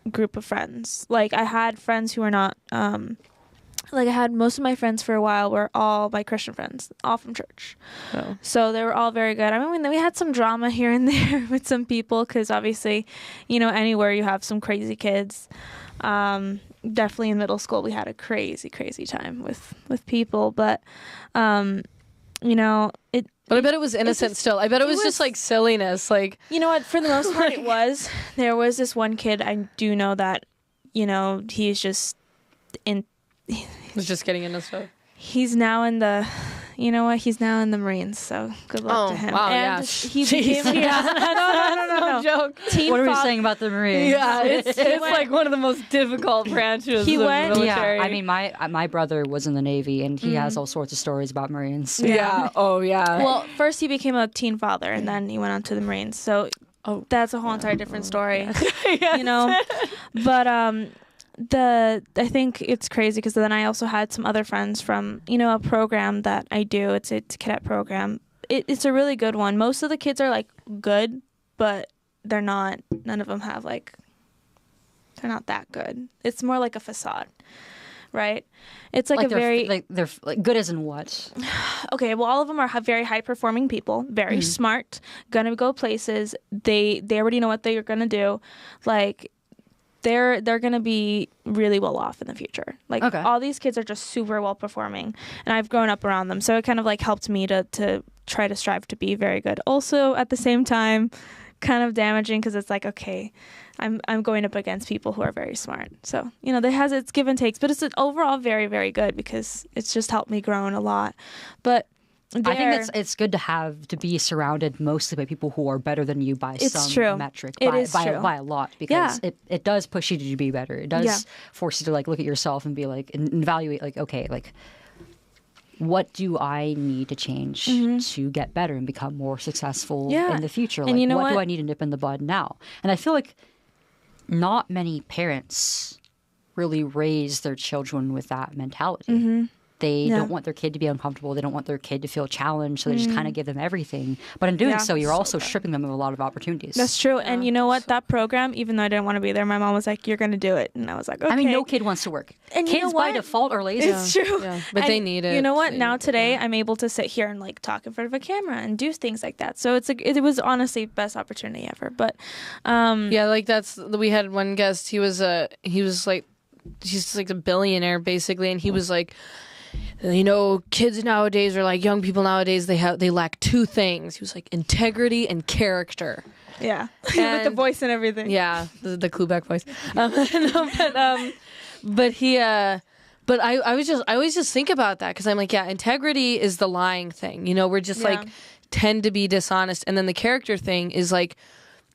S2: group of friends. Like I had friends who were not, like I had most of my friends for a while were all my Christian friends, all from church.
S1: Oh.
S2: So they were all very good. I mean, we had some drama here and there with some people because obviously, anywhere you have some crazy kids. Definitely in middle school, we had a crazy time with people, but
S1: But I bet it was innocent still. I bet it was just like silliness. Like,
S2: you know what? For the most part, it was. There was this one kid I do know that, he's just
S1: was just getting into stuff.
S2: He's now in the you know what? He's now in the Marines, so good luck to him.
S1: Wow,
S2: and
S1: yeah.
S2: he became no
S1: joke.
S2: teen
S3: What are we
S2: father.
S3: saying about the Marines?
S1: Yeah, it's like one of the most difficult branches
S2: He
S1: of the
S2: went-
S1: military.
S3: Yeah, I mean, my brother was in the Navy, and he has all sorts of stories about Marines.
S1: yeah. Oh, yeah.
S2: Well, first he became a teen father, and then he went on to the Marines. So that's a whole entire different story, you know. But I think it's crazy because then I also had some other friends from, you know, a program that I do. It's a cadet program. It's a really good one. Most of the kids are like good, but they're not. None of them have like. They're not that good. It's more like a facade, right? It's like a very
S3: they're like good as in what?
S2: okay. Well, all of them are very high performing people, very smart, gonna go places. They already know what they're gonna do, like. They're going to be really well off in the future. Like all these kids are just super well performing, and I've grown up around them. So it kind of like helped me to try to strive to be very good. Also at the same time, kind of damaging because it's like, okay, I'm going up against people who are very smart. So, you know, it has its give and takes, but it's overall very, very good because it's just helped me grow a lot. But
S3: I think it's good to be surrounded mostly by people who are better than you by some metric. By a lot, because it does push you to be better. It does force you to like look at yourself and be like and evaluate like, okay, like what do I need to change to get better and become more successful in the future? Like,
S2: and you know
S3: what do I need to nip in the bud now? And I feel like not many parents really raise their children with that mentality. They don't want their kid to be uncomfortable. They don't want their kid to feel challenged. So they just kind of give them everything. But in doing so, you're also stripping them of a lot of opportunities.
S2: That's true. And you know what? That program, even though I didn't want to be there, my mom was like, you're going to do it. And I was like, okay.
S3: I mean, no kid wants to work.
S2: And you know
S3: Kids by
S2: what?
S3: default are lazy.
S2: It's true.
S1: Yeah, but they need it.
S2: You know what? Now today, I'm able to sit here and like talk in front of a camera and do things like that. So it's like, it was honestly best opportunity ever. But
S1: yeah, like we had one guest. He's like a billionaire basically, and he was like, you know, kids nowadays are like young people nowadays. They lack two things. He was like integrity and character.
S2: Yeah, with the voice and everything.
S1: Yeah, the Klubeck voice. But I always just think about that because I'm like, yeah, integrity is the lying thing. You know, we're just like tend to be dishonest, and then the character thing is like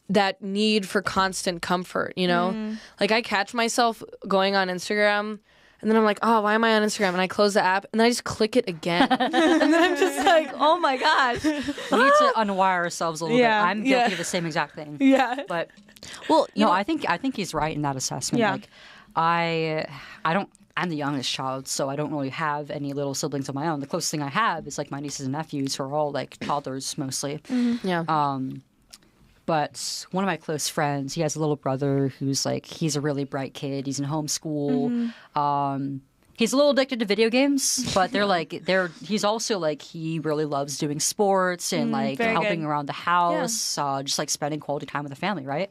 S1: that need for constant comfort. You know, like I catch myself going on Instagram. And then I'm like, oh, why am I on Instagram? And I close the app, and then I just click it again. And then I'm just like, oh my gosh.
S3: We need to unwire ourselves a little bit. I'm guilty of the same exact thing.
S2: Yeah.
S3: But
S2: well,
S3: I think he's right in that assessment.
S2: Yeah.
S3: Like I'm the youngest child, so I don't really have any little siblings of my own. The closest thing I have is like my nieces and nephews who are all like toddlers mostly.
S1: Yeah.
S3: But one of my close friends, he has a little brother who's like, he's a really bright kid. He's in homeschool. He's a little addicted to video games, but he's also like, he really loves doing sports and like helping around the house, just like spending quality time with the family, right?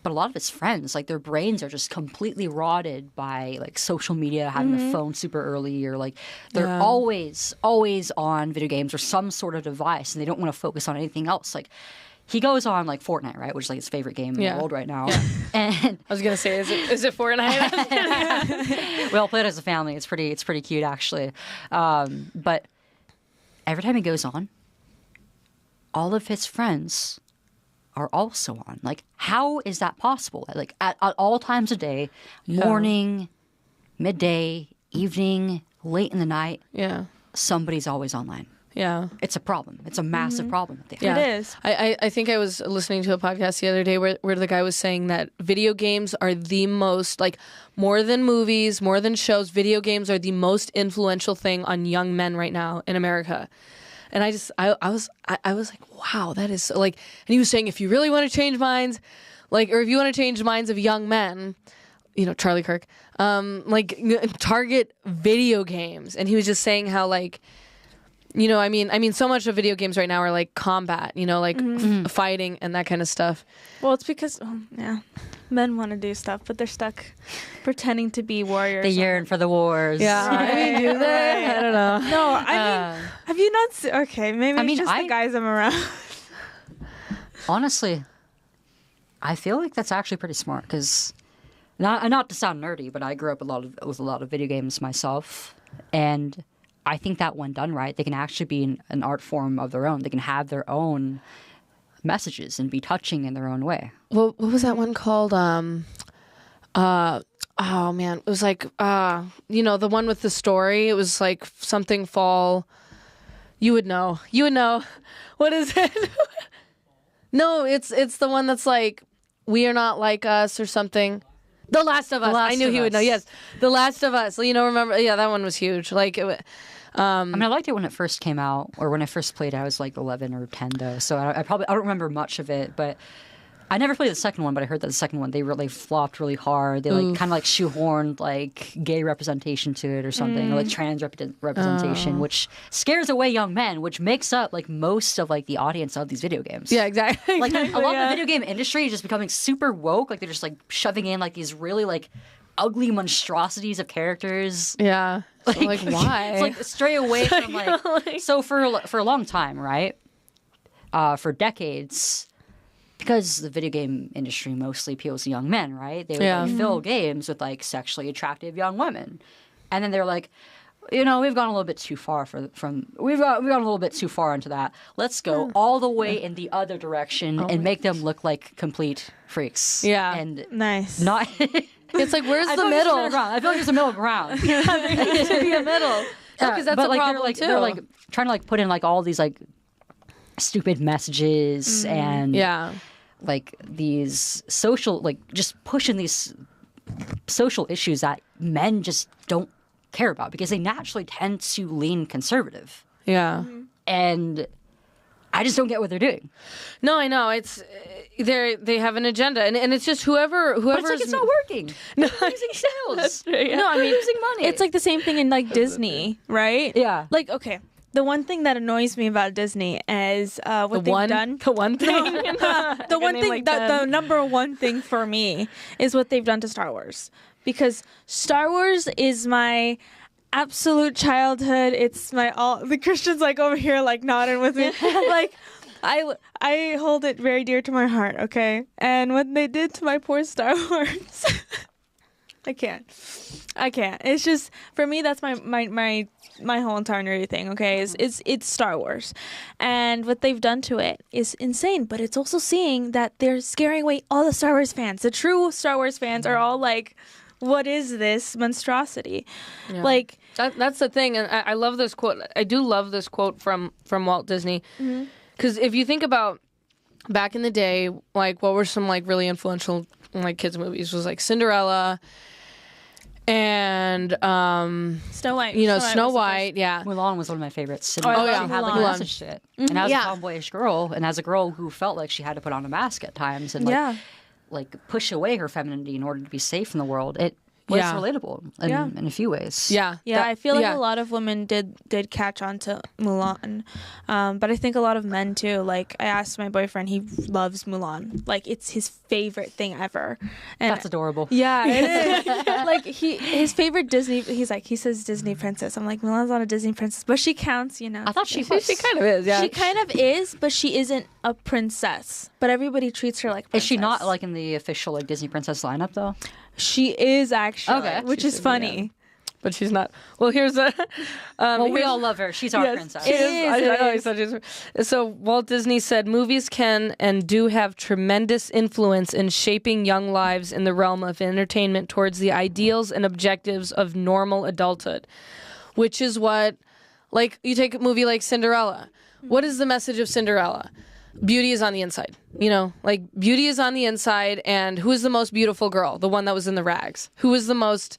S3: But a lot of his friends, like their brains are just completely rotted by like social media, having a phone super early, or like they're always on video games or some sort of device, and they don't want to focus on anything else. Like, he goes on like Fortnite, right, which is like his favorite game in the world right now. And
S1: I was gonna say, is it Fortnite?
S3: we all play it as a family. It's pretty cute actually. But every time he goes on, all of his friends are also on. Like, how is that possible? Like at all times of day, morning, midday, evening, late in the night.
S1: Yeah.
S3: Somebody's always online.
S1: Yeah.
S3: It's a problem. It's a massive problem that they have.
S2: It is.
S1: I think I was listening to a podcast the other day where the guy was saying that video games are the most, like, more than movies, more than shows, video games are the most influential thing on young men right now in America. And I was like, wow, that is so, like, and he was saying if you really want to change minds, like, or if you want to change the minds of young men, you know, Charlie Kirk, like, target video games. And he was just saying how, like, you know, I mean, so much of video games right now are like combat, you know, like fighting and that kind of stuff.
S2: Well, it's because, men want to do stuff, but they're stuck pretending to be warriors.
S3: They yearn for the wars.
S1: Yeah, I mean, do they? I don't know.
S2: No, I mean, have you not seen? Okay, maybe it's just the guys I'm around.
S3: Honestly, I feel like that's actually pretty smart because, not to sound nerdy, but I grew up with a lot of video games myself, and I think that when done right, they can actually be an art form of their own. They can have their own messages and be touching in their own way.
S1: What was that one called? Oh man, it was like the one with the story. It was like something fall. You would know. What is it? No, it's the one that's like, we are not like us or something. The Last of Us. I knew he would know. Yes, The Last of Us. Remember? Yeah, that one was huge. Like it.
S3: I liked it when it first came out, or when I first played it. I was like 11 or 10 though, so I don't remember much of it. But I never played the second one, but I heard that the second one, they really flopped really hard. They kind of like shoehorned like gay representation to it or something, or like trans representation, which scares away young men, which makes up like most of like the audience of these video games.
S1: Yeah, exactly.
S3: Like a lot of the video game industry is just becoming super woke. Like they're just like shoving in like these really like ugly monstrosities of characters.
S1: Yeah. Like why?
S3: It's like stray away from like so for a long time, right? For decades. Because the video game industry mostly appeals to young men, right? They would like, fill games with like sexually attractive young women, and then they're like, we've gone a little bit too far we've gone a little bit too far into that. Let's go all the way in the other direction and make them look like complete freaks.
S1: Yeah,
S2: and nice.
S3: Not.
S1: It's like, where's the middle?
S3: I feel like there's a middle ground.
S1: There needs to be a middle. Because that's
S3: but,
S1: a
S3: like,
S1: problem too.
S3: They're like trying to like put in like all these like stupid messages and like these social, like just pushing these social issues that men just don't care about because they naturally tend to lean conservative.
S1: Yeah.
S3: And I just don't get what they're doing.
S1: No, I know. It's they have an agenda, and it's just whoever's.
S3: But it's like it's not working.
S1: No,
S3: they're losing sales.
S2: No, I mean
S3: losing money.
S2: It's like the same thing in like Disney, right?
S3: Yeah.
S2: Like okay, the one thing that annoys me about Disney is what they've done.
S1: The one thing.
S2: The one thing. The number one thing for me is what they've done to Star Wars, because Star Wars is my absolute childhood. It's my all. The Christians like over here like nodding with me. Like I hold it very dear to my heart. Okay, and what they did to my poor Star Wars, I can't. It's just for me. That's my whole entire nerdy thing. Okay, it's Star Wars, and what they've done to it is insane. But it's also seeing that they're scaring away all the Star Wars fans. The true Star Wars fans are all like, what is this monstrosity?
S1: Yeah.
S2: Like
S1: that's the thing, and I love this quote. I do love this quote from Walt Disney, because if you think about back in the day, like what were some like really influential like kids movies was like Cinderella and
S2: Snow White.
S1: Snow White. Yeah,
S3: Mulan was one of my favorites.
S1: Oh yeah,
S3: she had like a message to it. And as a tomboyish girl, and as a girl who felt like she had to put on a mask at times, and like push away her femininity in order to be safe in the world. It was relatable in a few ways.
S1: Yeah.
S2: I feel like a lot of women did catch on to Mulan, but I think a lot of men too. Like I asked my boyfriend, he loves Mulan. Like it's his favorite thing ever. And
S3: that's adorable.
S2: Yeah, it is. Like his favorite Disney. He says Disney princess. I'm like, Mulan's not a Disney princess, but she counts.
S3: I thought she was.
S1: She kind of is. Yeah,
S2: she kind of is, but she isn't a princess. But everybody treats her like princess.
S3: Is she not like in the official like Disney princess lineup though?
S2: She is actually,
S3: okay.
S2: Which is funny.
S1: But she's not. Well, here's a.
S3: We all love her. She's our princess.
S1: It is. I know. So Walt Disney said, "Movies can and do have tremendous influence in shaping young lives in the realm of entertainment towards the ideals and objectives of normal adulthood," which is what, like, you take a movie like Cinderella. What is the message of Cinderella? Beauty is on the inside. Like beauty is on the inside, and who is the most beautiful girl? The one that was in the rags. Who is the most,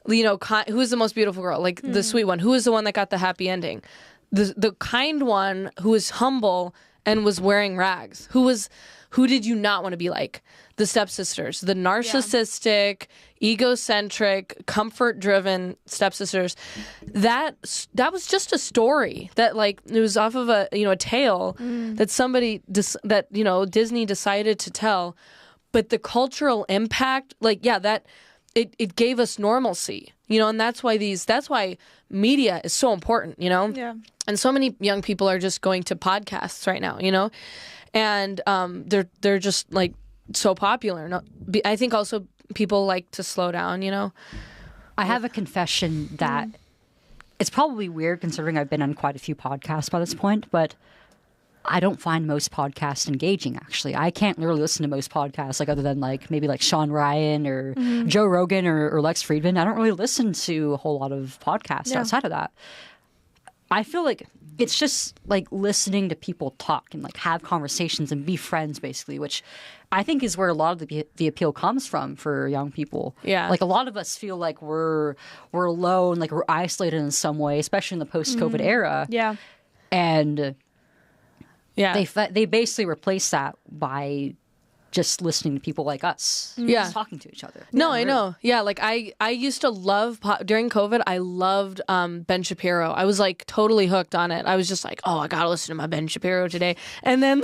S1: who is the most beautiful girl? Like the sweet one. Who is the one that got the happy ending? The kind one who was humble and was wearing rags. Who did you not want to be like? The stepsisters, the narcissistic, egocentric, comfort-driven stepsisters. That was just a story that, like, it was off of a tale that somebody Disney decided to tell, but the cultural impact, that it gave us normalcy, and that's why media is so important,
S2: Yeah.
S1: And so many young people are just going to podcasts right now, and they're just like so popular. No, I think also people like to slow down,
S3: I have a confession that it's probably weird considering I've been on quite a few podcasts by this point, but I don't find most podcasts engaging, actually. I can't really listen to most podcasts, like other than like maybe like Sean Ryan or Joe Rogan or Lex Friedman. I don't really listen to a whole lot of podcasts outside of that. I feel like it's just like listening to people talk and like have conversations and be friends, basically, which I think is where a lot of the appeal comes from for young people.
S1: Yeah.
S3: Like a lot of us feel like we're alone, like we're isolated in some way, especially in the post-COVID era.
S2: Yeah.
S3: And
S1: Yeah.
S3: they basically replace that by just listening to people like us, just talking to each other.
S1: No, I know. Yeah, like I used to love during COVID. I loved Ben Shapiro. I was like totally hooked on it. I was just like, oh, I gotta listen to my Ben Shapiro today. And then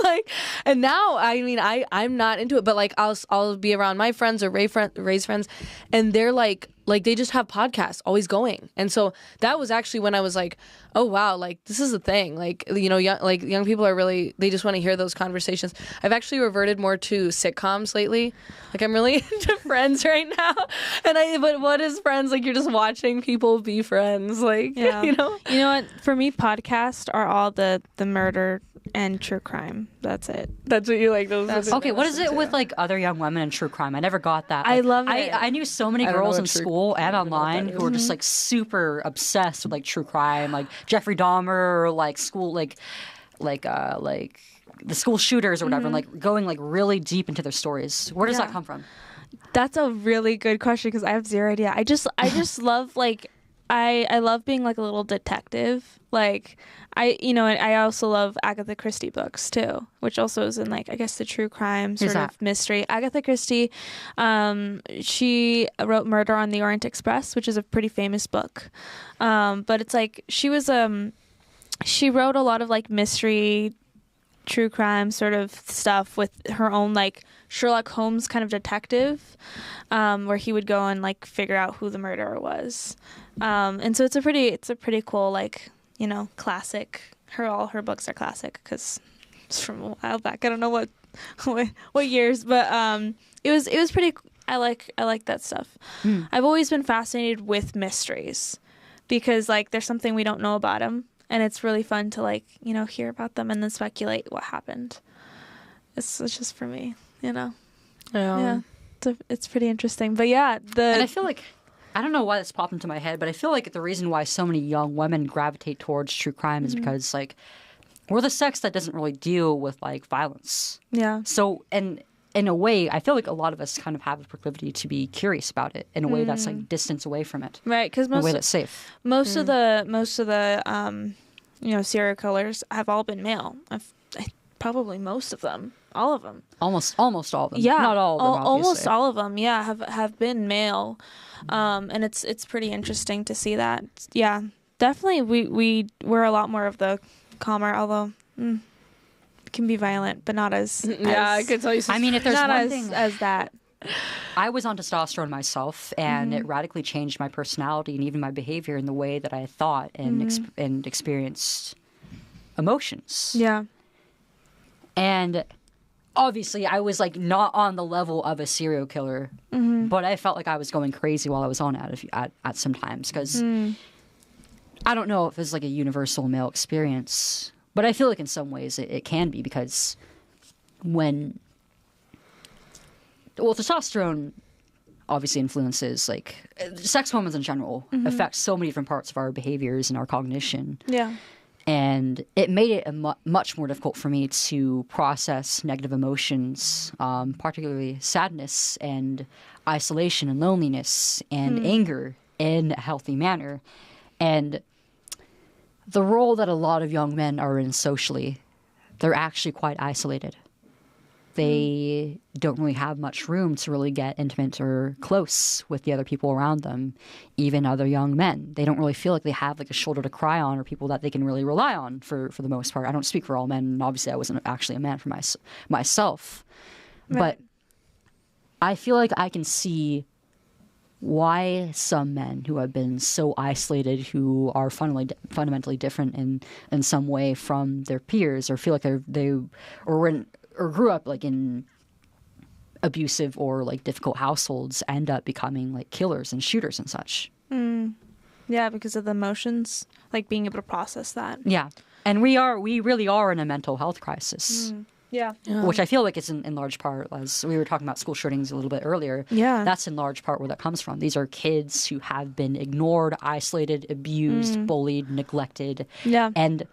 S1: and now I mean I'm not into it, but like I'll be around my friends or Ray's friends, and they're like they just have podcasts always going. And so that was actually when I was like, oh wow, like this is a thing. Like, you know, young people are really, they just want to hear those conversations. I've actually reverted more to sitcoms lately. Like I'm really into Friends right now. But what is Friends? Like you're just watching people be friends. Like, you know?
S2: You know what? For me, podcasts are all the murder and true crime. That's it.
S1: That's what you like. Those.
S3: Okay, what is it with like other young women and true crime? I never got that.
S2: I
S3: Like,
S2: love it.
S3: I knew so many girls in school and online who were just
S2: Mm-hmm.
S3: like super obsessed with like true crime, like Jeffrey Dahmer, or like school, like the school shooters or whatever, and like going like really deep into their stories. Where does that come from?
S2: That's a really good question because I have zero idea. I just love like I love being like a little detective. Like and I also love Agatha Christie books too, which also is in like I guess the true crime sort of mystery. Agatha Christie, she wrote Murder on the Orient Express, which is a pretty famous book. But it's like she wrote a lot of like mystery, true crime sort of stuff with her own like Sherlock Holmes kind of detective, where he would go and like figure out who the murderer was. And so it's a pretty cool like, you know, classic. All her books are classic because it's from a while back. I don't know what years, but it was pretty. I like that stuff. I've always been fascinated with mysteries because like there's something we don't know about them, and it's really fun to like, you know, hear about them and then speculate what happened. It's just for me, you know. Yeah. It's pretty interesting, but yeah,
S3: and I feel like. I don't know why this popped into my head, but I feel like the reason why so many young women gravitate towards true crime is because, like, we're the sex that doesn't really deal with, like, violence.
S2: Yeah.
S3: So, and in a way, I feel like a lot of us kind of have a proclivity to be curious about it in a way that's, like, distance away from it.
S2: Right, because
S3: in a way that's safe.
S2: Most of the you know, serial killers have all been male. Probably most of them. All of them.
S3: Almost all of them.
S2: Yeah.
S3: Not all of them,
S2: almost all of them, yeah, have been male. And it's pretty interesting to see that. Yeah. Definitely we're a lot more of the calmer, although it can be violent, but not as
S1: I could tell you
S3: I mean, if there's
S2: not
S3: one
S2: as,
S3: thing
S2: as that.
S3: I was on testosterone myself, and it radically changed my personality and even my behavior in the way that I thought and and experienced emotions.
S2: Yeah.
S3: And obviously, I was like not on the level of a serial killer, but I felt like I was going crazy while I was on it at some times because I don't know if it's like a universal male experience, but I feel like in some ways it can be because testosterone obviously influences like sex hormones in general affect so many different parts of our behaviors and our cognition.
S2: Yeah.
S3: And it made it much more difficult for me to process negative emotions, particularly sadness and isolation and loneliness and anger in a healthy manner. And the role that a lot of young men are in socially, they're actually quite isolated. They don't really have much room to really get intimate or close with the other people around them, even other young men. They don't really feel like they have like a shoulder to cry on or people that they can really rely on for the most part. I don't speak for all men, and obviously I wasn't actually a man for myself.
S2: Right.
S3: But I feel like I can see why some men who have been so isolated, who are fundamentally different in some way from their peers, or feel like or grew up like in abusive or like difficult households, end up becoming like killers and shooters and such.
S2: Yeah, because of the emotions, like being able to process that.
S3: Yeah. And we really are in a mental health crisis.
S2: Yeah.
S3: Which I feel like is in large part, as we were talking about school shootings a little bit earlier.
S2: Yeah.
S3: That's in large part where that comes from. These are kids who have been ignored, isolated, abused, bullied, neglected.
S2: Yeah.
S3: And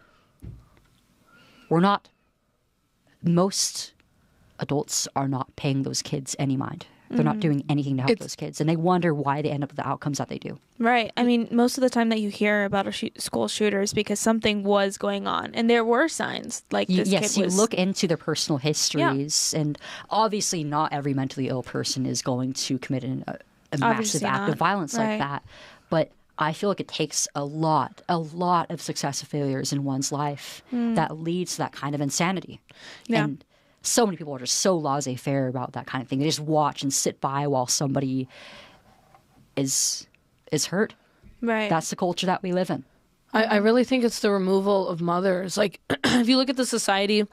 S3: most adults are not paying those kids any mind. They're not doing anything to help those kids. And they wonder why they end up with the outcomes that they do.
S2: Right. I mean, most of the time that you hear about a school shooter is because something was going on. And there were signs like this kid was...
S3: you look into their personal histories. Yeah. And obviously not every mentally ill person is going to commit a massive act of violence like that. But I feel like it takes a lot of successive failures in one's life that leads to that kind of insanity.
S2: Yeah.
S3: And so many people are just so laissez-faire about that kind of thing. They just watch and sit by while somebody is hurt.
S2: Right.
S3: That's the culture that we live in.
S1: I really think it's the removal of mothers. Like, if you look at the society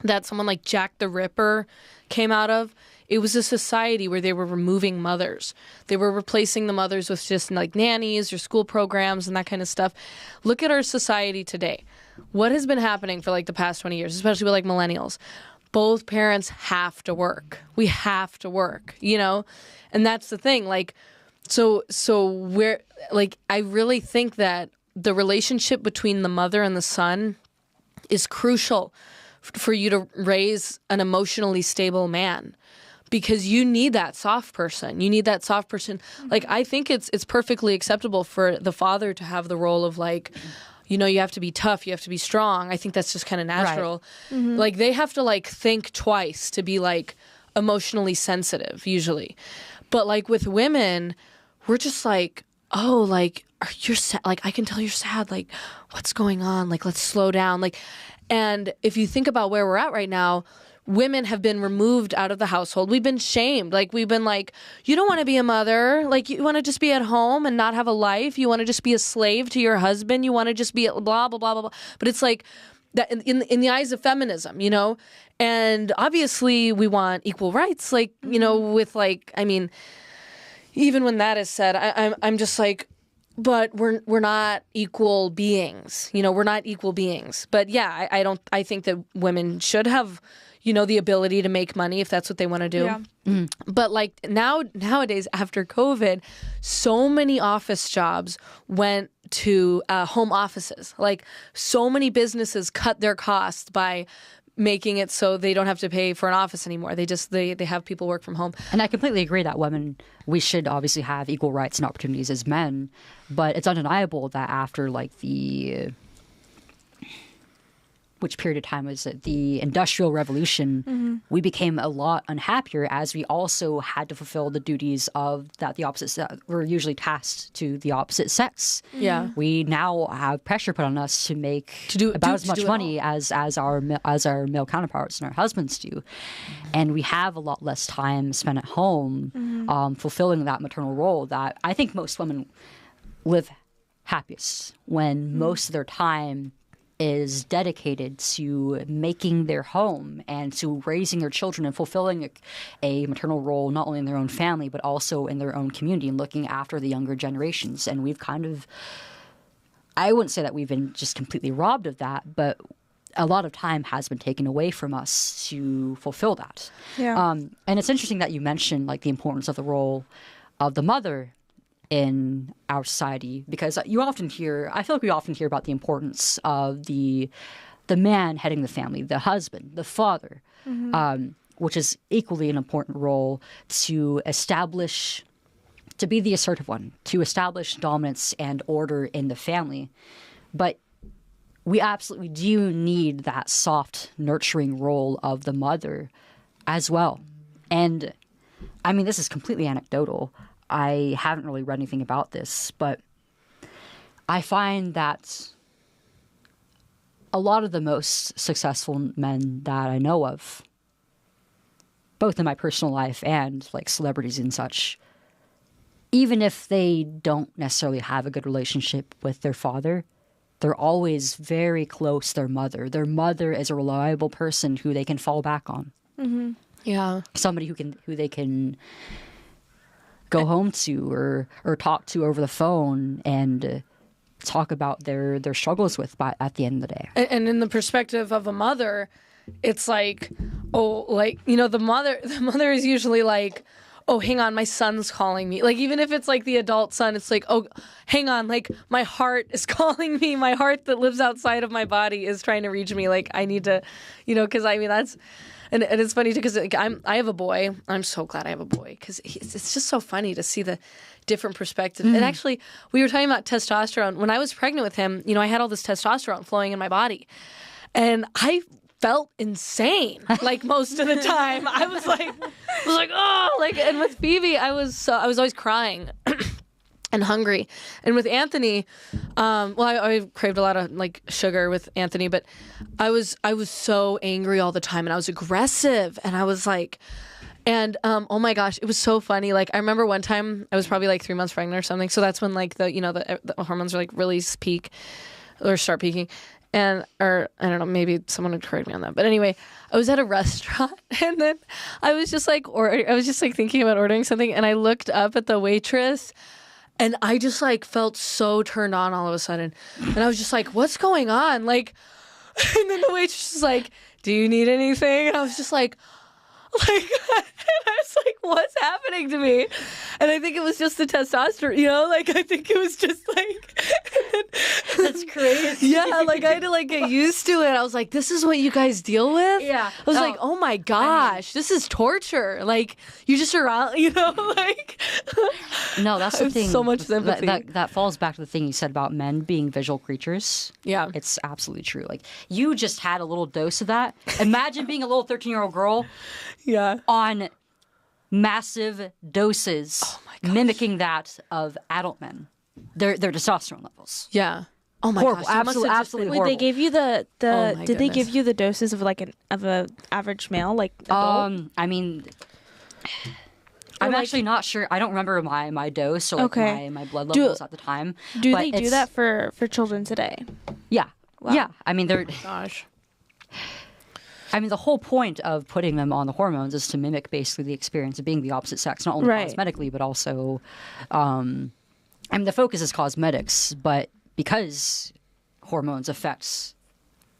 S1: that someone like Jack the Ripper came out of, it was a society where they were removing mothers. They were replacing the mothers with just like nannies or school programs and that kind of stuff. Look at our society today. What has been happening for like the past 20 years, especially with like millennials? Both parents have to work. We have to work, you know? And that's the thing. Like, so we're like, I really think that the relationship between the mother and the son is crucial for you to raise an emotionally stable man, because you need that soft person. You need that soft person. Like, I think it's perfectly acceptable for the father to have the role of like, you know, you have to be tough, you have to be strong. I think that's just kind of natural. Right. Like, they have to like think twice to be like emotionally sensitive usually. But like with women, we're just like, oh, like, you're sad. Like, I can tell you're sad. Like, what's going on? Like, let's slow down. Like, and if you think about where we're at right now, women have been removed out of the household. We've been shamed. Like, we've been like, you don't want to be a mother. Like, you want to just be at home and not have a life. You want to just be a slave to your husband. You want to just be blah, blah, blah, blah, blah. But it's like that in the eyes of feminism, you know? And obviously we want equal rights. Like, you know, with like, I mean, even when that is said, I'm just like, but we're not equal beings. You know, we're not equal beings. But yeah, I think that women should have, you know, the ability to make money if that's what they want to do. Yeah. But like nowadays after COVID, so many office jobs went to home offices. Like, so many businesses cut their costs by making it so they don't have to pay for an office anymore. They have people work from home.
S3: And I completely agree that women, we should obviously have equal rights and opportunities as men, but it's undeniable that after like which period of time was it? The Industrial Revolution, we became a lot unhappier as we also had to fulfill the duties of the opposite sex were usually tasked to the opposite sex.
S1: Yeah.
S3: We now have pressure put on us to do about as much money as our male counterparts and our husbands do. And we have a lot less time spent at home fulfilling that maternal role that I think most women live happiest when most of their time is dedicated to making their home and to raising their children and fulfilling a maternal role not only in their own family but also in their own community and looking after the younger generations. And we've kind of, I wouldn't say that we've been just completely robbed of that, but a lot of time has been taken away from us to fulfill that.
S2: Yeah.
S3: And it's interesting that you mentioned like the importance of the role of the mother in our society, because I feel like we often hear about the importance of the man heading the family, the husband, the father, which is equally an important role to be the assertive one, to establish dominance and order in the family. But we absolutely do need that soft, nurturing role of the mother as well. And I mean, this is completely anecdotal. I haven't really read anything about this, but I find that a lot of the most successful men that I know of, both in my personal life and like celebrities and such, even if they don't necessarily have a good relationship with their father, they're always very close to their mother. Their mother is a reliable person who they can fall back on.
S1: Yeah.
S3: Somebody who they can go home to or talk to over the phone and talk about their struggles with at the end of the day.
S1: And in the perspective of a mother, it's like, oh, like, you know, the mother is usually like, oh, hang on, my son's calling me. Like, even if it's like the adult son, it's like, oh, hang on, like my heart is calling me. My heart that lives outside of my body is trying to reach me. Like, I need to, you know, because I mean, that's, and it's funny too, because like, I have a boy. I'm so glad I have a boy, because it's just so funny to see the different perspective. And actually, we were talking about testosterone. When I was pregnant with him, you know, I had all this testosterone flowing in my body. And I felt insane, like, most of the time. I was like, oh, like, and with Phoebe, I was always crying and hungry. And with Anthony, well, I craved a lot of like sugar with Anthony, but I was so angry all the time, and I was aggressive, and I was like, and oh my gosh, it was so funny. Like, I remember one time I was probably like 3 months pregnant or something. So that's when like the hormones are like really peak or start peaking. Or I don't know, maybe someone would correct me on that. But anyway, I was at a restaurant, and then I was just like thinking about ordering something, and I looked up at the waitress, and I just like felt so turned on all of a sudden. And I was just like, what's going on? Like, and then the waitress was like, do you need anything? And I was just like, and I was like, what's happening to me? And I think it was just the testosterone, you know? Like, I think it was just like...
S3: That's crazy.
S1: Yeah, like, I had to, like, get used to it. I was like, this is what you guys deal with?
S3: Yeah.
S1: I was like, oh my gosh, this is torture. Like, you just around, you know? Like...
S3: No, that's the thing.
S1: So much sympathy.
S3: That falls back to the thing you said about men being visual creatures.
S1: Yeah.
S3: It's absolutely true. Like, you just had a little dose of that. Imagine being a little 13-year-old girl...
S1: Yeah.
S3: On massive doses, mimicking that of adult men, their testosterone levels.
S1: Yeah. Oh my
S3: horrible,
S1: gosh.
S3: absolutely
S2: Wait,
S3: horrible.
S2: they gave you the
S1: Oh my
S2: did they give
S1: goodness.
S2: you the doses of like of a average male, like adult?
S3: I mean, I'm actually not sure. I don't remember my dose or like my blood levels at the time.
S2: Do
S3: but
S2: they do that for children today?
S3: Yeah.
S2: Wow.
S3: Yeah. I mean,
S1: Gosh.
S3: I mean, the whole point of putting them on the hormones is to mimic basically the experience of being the opposite sex, not only cosmetically, but also, I mean, the focus is cosmetics, but because hormones affects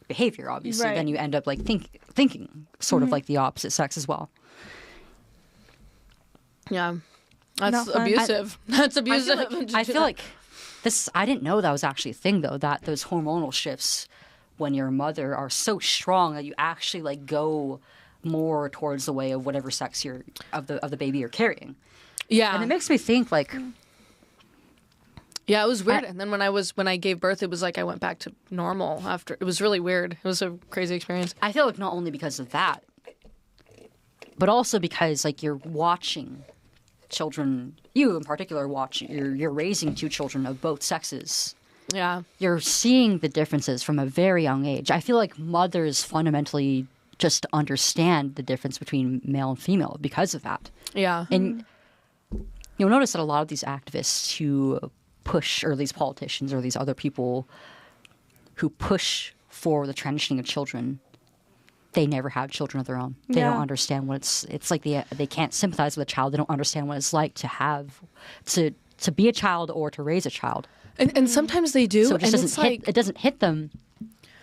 S3: behavior, obviously, then you end up like thinking sort of like the opposite sex as well.
S1: Yeah. That's abusive. That's abusive.
S3: I feel like this, I didn't know that was actually a thing, though, that those hormonal shifts when you're a mother are so strong that you actually like go more towards the way of whatever sex of the baby you're carrying.
S1: Yeah.
S3: And it makes me think like,
S1: yeah, it was weird. And then when I gave birth, it was like I went back to normal after. It was really weird. It was a crazy experience.
S3: I feel like not only because of that, but also because like you're watching children, you in particular you're raising two children of both sexes.
S1: Yeah.
S3: You're seeing the differences from a very young age. I feel like mothers fundamentally just understand the difference between male and female because of that.
S1: Yeah.
S3: And you'll notice that a lot of these activists who push, or these politicians or these other people who push for the transitioning of children, they never had children of their own. They don't understand what it's like. They can't sympathize with a child. They don't understand what it's like to be a child or to raise a child.
S1: And sometimes they do.
S3: So it doesn't hit them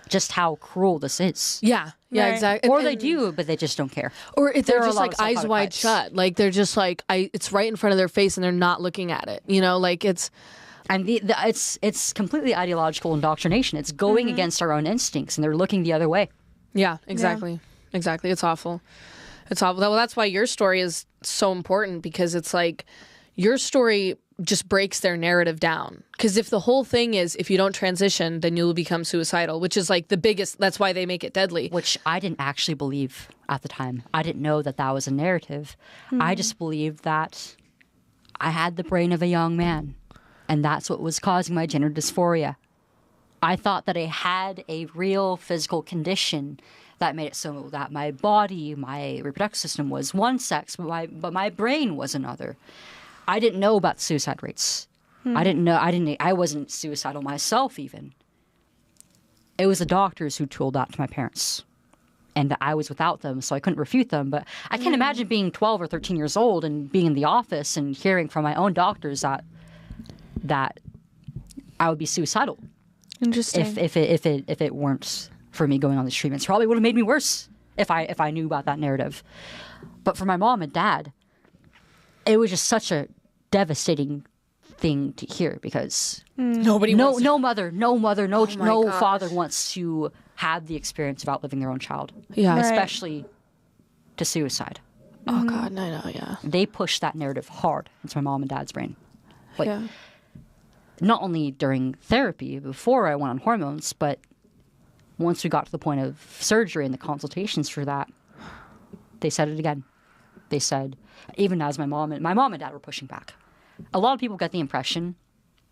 S3: just how cruel this is.
S1: Yeah. Yeah, exactly.
S3: Or they do, but they just don't care.
S1: Or if they're
S3: There are a
S1: just
S3: lot
S1: like
S3: of
S1: eyes wide
S3: self-hypocrites.
S1: shut. Like they're just like, it's right in front of their face and they're not looking at it. You know, like it's...
S3: And it's completely ideological indoctrination. It's going against our own instincts, and they're looking the other way.
S1: Yeah, exactly. Yeah. Exactly. It's awful. It's awful. Well, that's why your story is so important, because it's like your story just breaks their narrative down. Because if the whole thing is, if you don't transition, then you'll become suicidal, which is like the biggest, that's why they make it deadly.
S3: Which I didn't actually believe at the time. I didn't know that that was a narrative. I just believed that I had the brain of a young man, and that's what was causing my gender dysphoria. I thought that I had a real physical condition that made it so that my body, my reproductive system was one sex, but my brain was another. I didn't know about suicide rates. I wasn't suicidal myself even. It was the doctors who told that to my parents. and I was without them, so I couldn't refute them. But I can't imagine being 12 or 13 years old and being in the office and hearing from my own doctors that I would be suicidal.
S2: Interesting.
S3: If it weren't for me going on these treatments, probably would have made me worse if I knew about that narrative. But for my mom and dad, it was just such a devastating thing to hear, because no mother, no father wants to have the experience of outliving their own child.
S1: Yeah.
S3: Especially to suicide.
S1: Oh God, I know. Yeah.
S3: They push that narrative hard into my mom and dad's brain. Like,
S1: Yeah.
S3: not only during therapy before I went on hormones, but once we got to the point of surgery and the consultations for that, they said it again. They said, even as my mom and dad were pushing back. A lot of people get the impression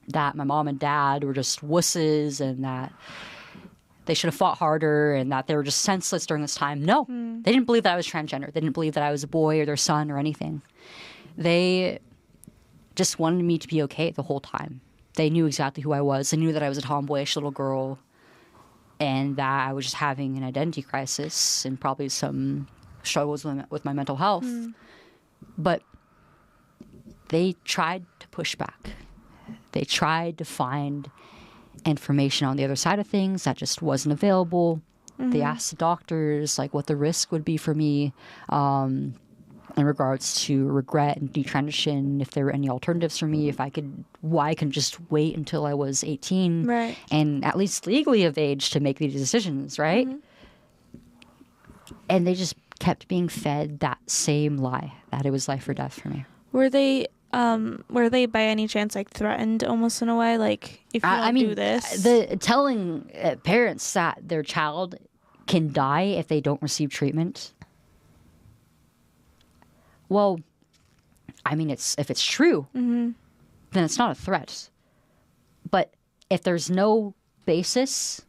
S3: that my mom and dad were just wusses and that they should have fought harder and that they were just senseless during this time. No, they didn't believe that I was transgender. They didn't believe that I was a boy or their son or anything. They just wanted me to be okay the whole time. They knew exactly who I was. They knew that I was a tomboyish little girl and that I was just having an identity crisis and probably some struggles with my mental health. But they tried to push back. They tried to find information on the other side of things that just wasn't available. They asked the doctors like what the risk would be for me in regards to regret and detransition, if there were any alternatives for me, why I could just wait until I was 18
S2: Right.
S3: and at least legally of age to make these decisions, right? And they just kept being fed that same lie that it was life or death for me.
S2: Were they by any chance like threatened almost in a way, like if you don't do this?
S3: The telling parents that their child can die if they don't receive treatment. Well, I mean, if it's true, then it's not a threat. But if there's no basis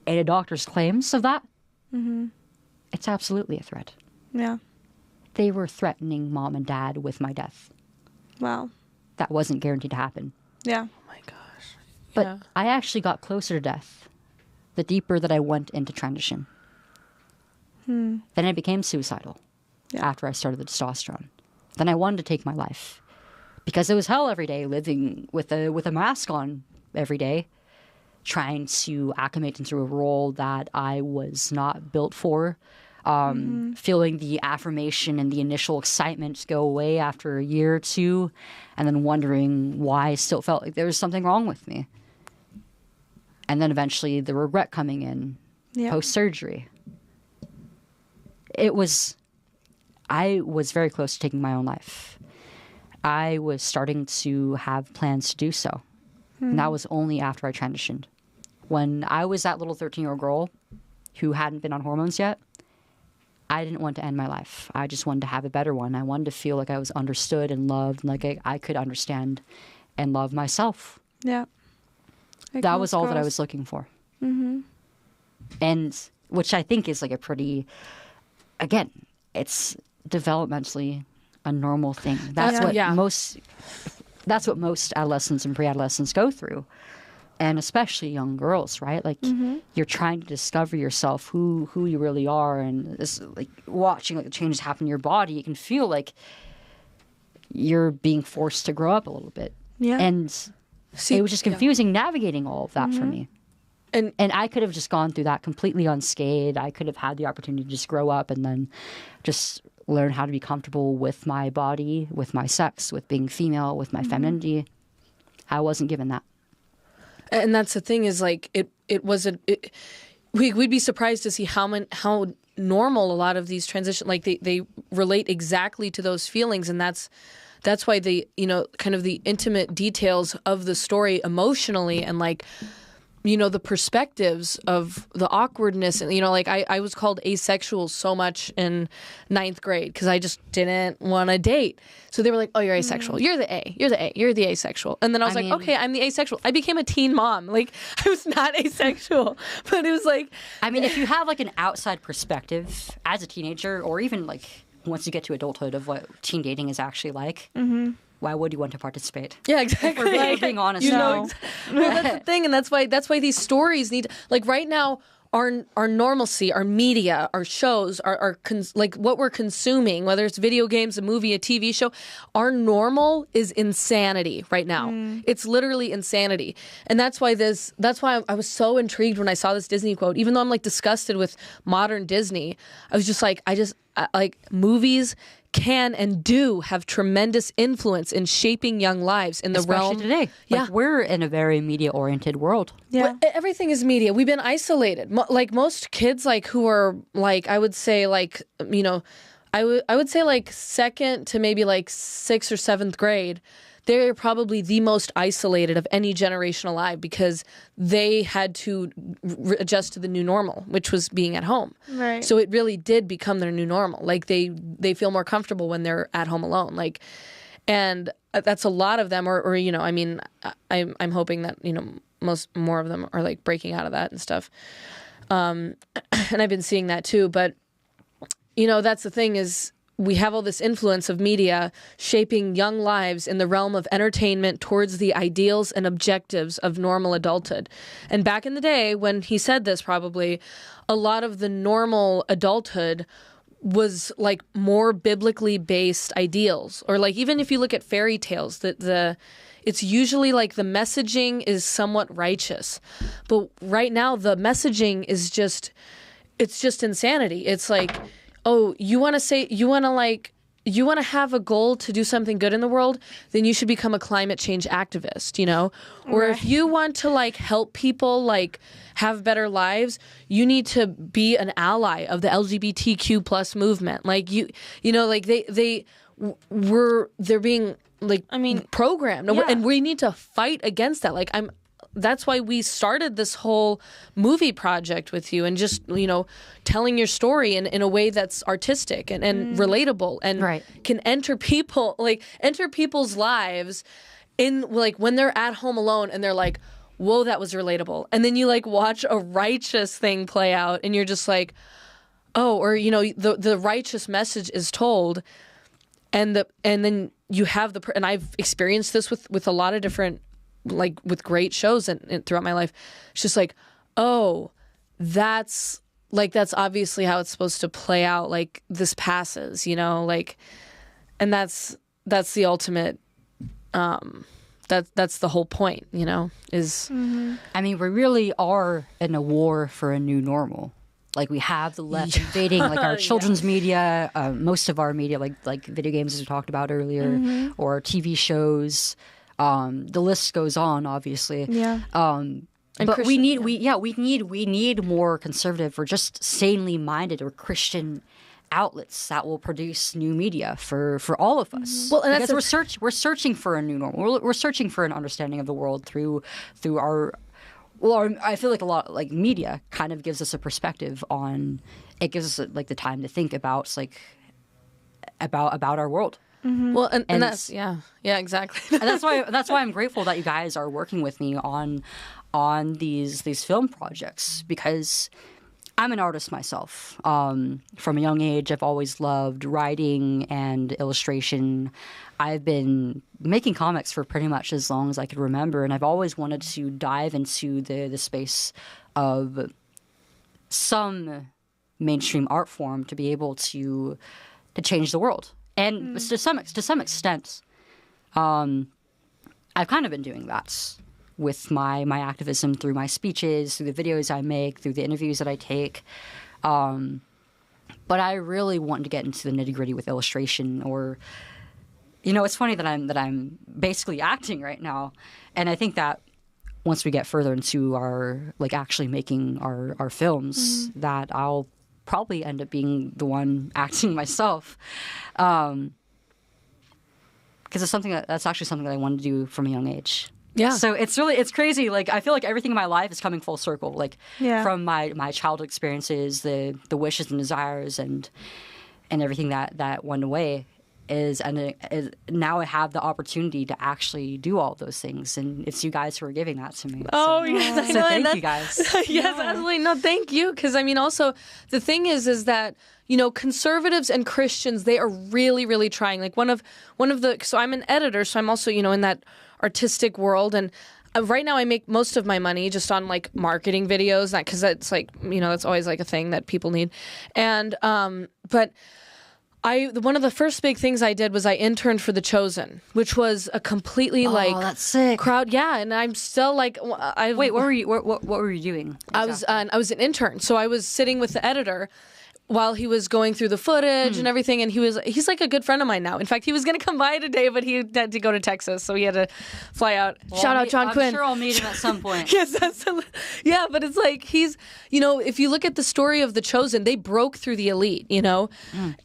S3: in a doctor's claims of that, it's absolutely a threat.
S2: Yeah.
S3: They were threatening mom and dad with my death.
S2: Wow.
S3: That wasn't guaranteed to happen.
S2: Yeah.
S1: Oh my gosh.
S3: But
S1: Yeah.
S3: I actually got closer to death the deeper that I went into transition. Then I became suicidal after I started the testosterone. Then I wanted to take my life because it was hell every day living with a mask on every day, trying to acclimate into a role that I was not built for. Feeling the affirmation and the initial excitement go away after a year or two, and then wondering why I still felt like there was something wrong with me. And then eventually the regret coming in post-surgery. I was very close to taking my own life. I was starting to have plans to do so. And that was only after I transitioned. When I was that little 13-year-old girl who hadn't been on hormones yet, I didn't want to end my life. I just wanted to have a better one. I wanted to feel like I was understood and loved, and like I could understand and love myself.
S2: Yeah.
S3: That was all that I was looking for. And which I think is like a pretty, again, it's developmentally a normal thing. That's what most adolescents and pre-adolescents go through. And especially young girls, right? Like you're trying to discover yourself, who you really are, and this, like watching like the changes happen in your body, it can feel like you're being forced to grow up a little bit.
S2: Yeah.
S3: And it was just confusing navigating all of that for me. And I could have just gone through that completely unscathed. I could have had the opportunity to just grow up and then just learn how to be comfortable with my body, with my sex, with being female, with my femininity. I wasn't given that.
S1: And that's the thing is like we'd be surprised to see how normal a lot of these transitions, like they relate exactly to those feelings, and that's why the kind of the intimate details of the story emotionally and like the perspectives of the awkwardness and like I was called asexual so much in 9th grade because I just didn't want to date. So they were like, "Oh, you're asexual. You're the A. You're the asexual." And then I was like, "Okay, I'm the asexual." I became a teen mom. Like I was not asexual, but it was like,
S3: I mean, if you have like an outside perspective as a teenager, or even like once you get to adulthood of what teen dating is actually like. Why would you want to participate?
S1: Yeah, exactly.
S3: If we're being honest.
S1: Well, that's the thing, and that's why these stories need. Like right now, our normalcy, our media, our shows, like what we're consuming, whether it's video games, a movie, a TV show, our normal is insanity right now. It's literally insanity. And that's why I was so intrigued when I saw this Disney quote. Even though I'm like disgusted with modern Disney, I was just like, like movies can and do have tremendous influence in shaping young lives in the realm.
S3: Especially today.
S1: Yeah.
S3: Like, we're in a very media-oriented world.
S2: Yeah.
S1: Well, everything is media. We've been isolated. Like most kids, like who are like, I would say like, you know, I would say like second to maybe like 6th or 7th grade, they're probably the most isolated of any generation alive because they had to adjust to the new normal, which was being at home.
S2: Right.
S1: So it really did become their new normal. Like they feel more comfortable when they're at home alone. Like, and that's a lot of them. Or you know, I mean, I'm hoping that, you know, more of them are like breaking out of that and stuff. And I've been seeing that too. But you know, that's the thing is, we have all this influence of media shaping young lives in the realm of entertainment towards the ideals and objectives of normal adulthood. And back in the day when he said this, probably a lot of the normal adulthood was like more biblically based ideals, or like even if you look at fairy tales, it's usually like the messaging is somewhat righteous. But right now the messaging is just insanity. It's like, oh, you want to have a goal to do something good in the world, then you should become a climate change activist, you know? Or if you want to like help people like have better lives, you need to be an ally of the LGBTQ plus movement. Like you know, like they're being like, I mean, programmed, and we need to fight against that. Like that's why we started this whole movie project with you, and just, you know, telling your story in a way that's artistic and relatable and can enter people's lives in like when they're at home alone and they're like, whoa, that was relatable. And then you like watch a righteous thing play out and you're just like, oh, or, you know, the righteous message is told, and then you have and I've experienced this with a lot of different, like with great shows and throughout my life. It's just like, oh, that's obviously how it's supposed to play out. Like this passes, you know, like, and that's the ultimate, that's the whole point, you know, is. Mm-hmm.
S3: I mean, we really are in a war for a new normal. Like we have the left invading like our children's media, most of our media, like video games as we talked about earlier, or TV shows. The list goes on, obviously. Yeah. But we need more conservative or just sanely minded or Christian outlets that will produce new media for all of us. Well, and because we're searching for a new normal. We're searching for an understanding of the world through our. Well, I feel like a lot like media kind of gives us a perspective on. It gives us like the time to think about about our world.
S1: Mm-hmm. Well, and that's exactly.
S3: And that's why I'm grateful that you guys are working with me on these film projects, because I'm an artist myself. From a young age, I've always loved writing and illustration. I've been making comics for pretty much as long as I could remember, and I've always wanted to dive into the space of some mainstream art form to be able to change the world. And to some extent, I've kind of been doing that with my activism through my speeches, through the videos I make, through the interviews that I take. But I really want to get into the nitty-gritty with illustration. Or, you know, it's funny that I'm basically acting right now, and I think that once we get further into our like actually making our films, that I'll probably end up being the one acting myself, because it's that's actually something that I wanted to do from a young age. Yeah. So it's crazy. Like I feel like everything in my life is coming full circle. Like from my childhood experiences, the wishes and desires and everything that went away is now I have the opportunity to actually do all those things, and it's you guys who are giving that to me.
S1: Oh, yes,
S3: so thank you guys.
S1: Yes, absolutely. No, thank you, because I mean, also the thing is that, you know, conservatives and Christians, they are really, really trying. Like one of the, so I'm an editor, so I'm also, you know, in that artistic world, and right now I make most of my money just on like marketing videos, because that's like, that's always like a thing that people need. And but one of the first big things I did was I interned for The Chosen, which was a completely
S3: that's sick.
S1: crowd. Yeah, and I'm still like,
S3: Wait, what were you doing?
S1: Exactly? I was an intern, so I was sitting with the editor while he was going through the footage and everything, and he's like a good friend of mine now. In fact, he was going to come by today, but he had to go to Texas, so he had to fly out. Shout out John Quinn.
S3: I'm sure I'll meet him at some point.
S1: Yes, yeah, but it's like he's, if you look at the story of The Chosen, they broke through the elite, and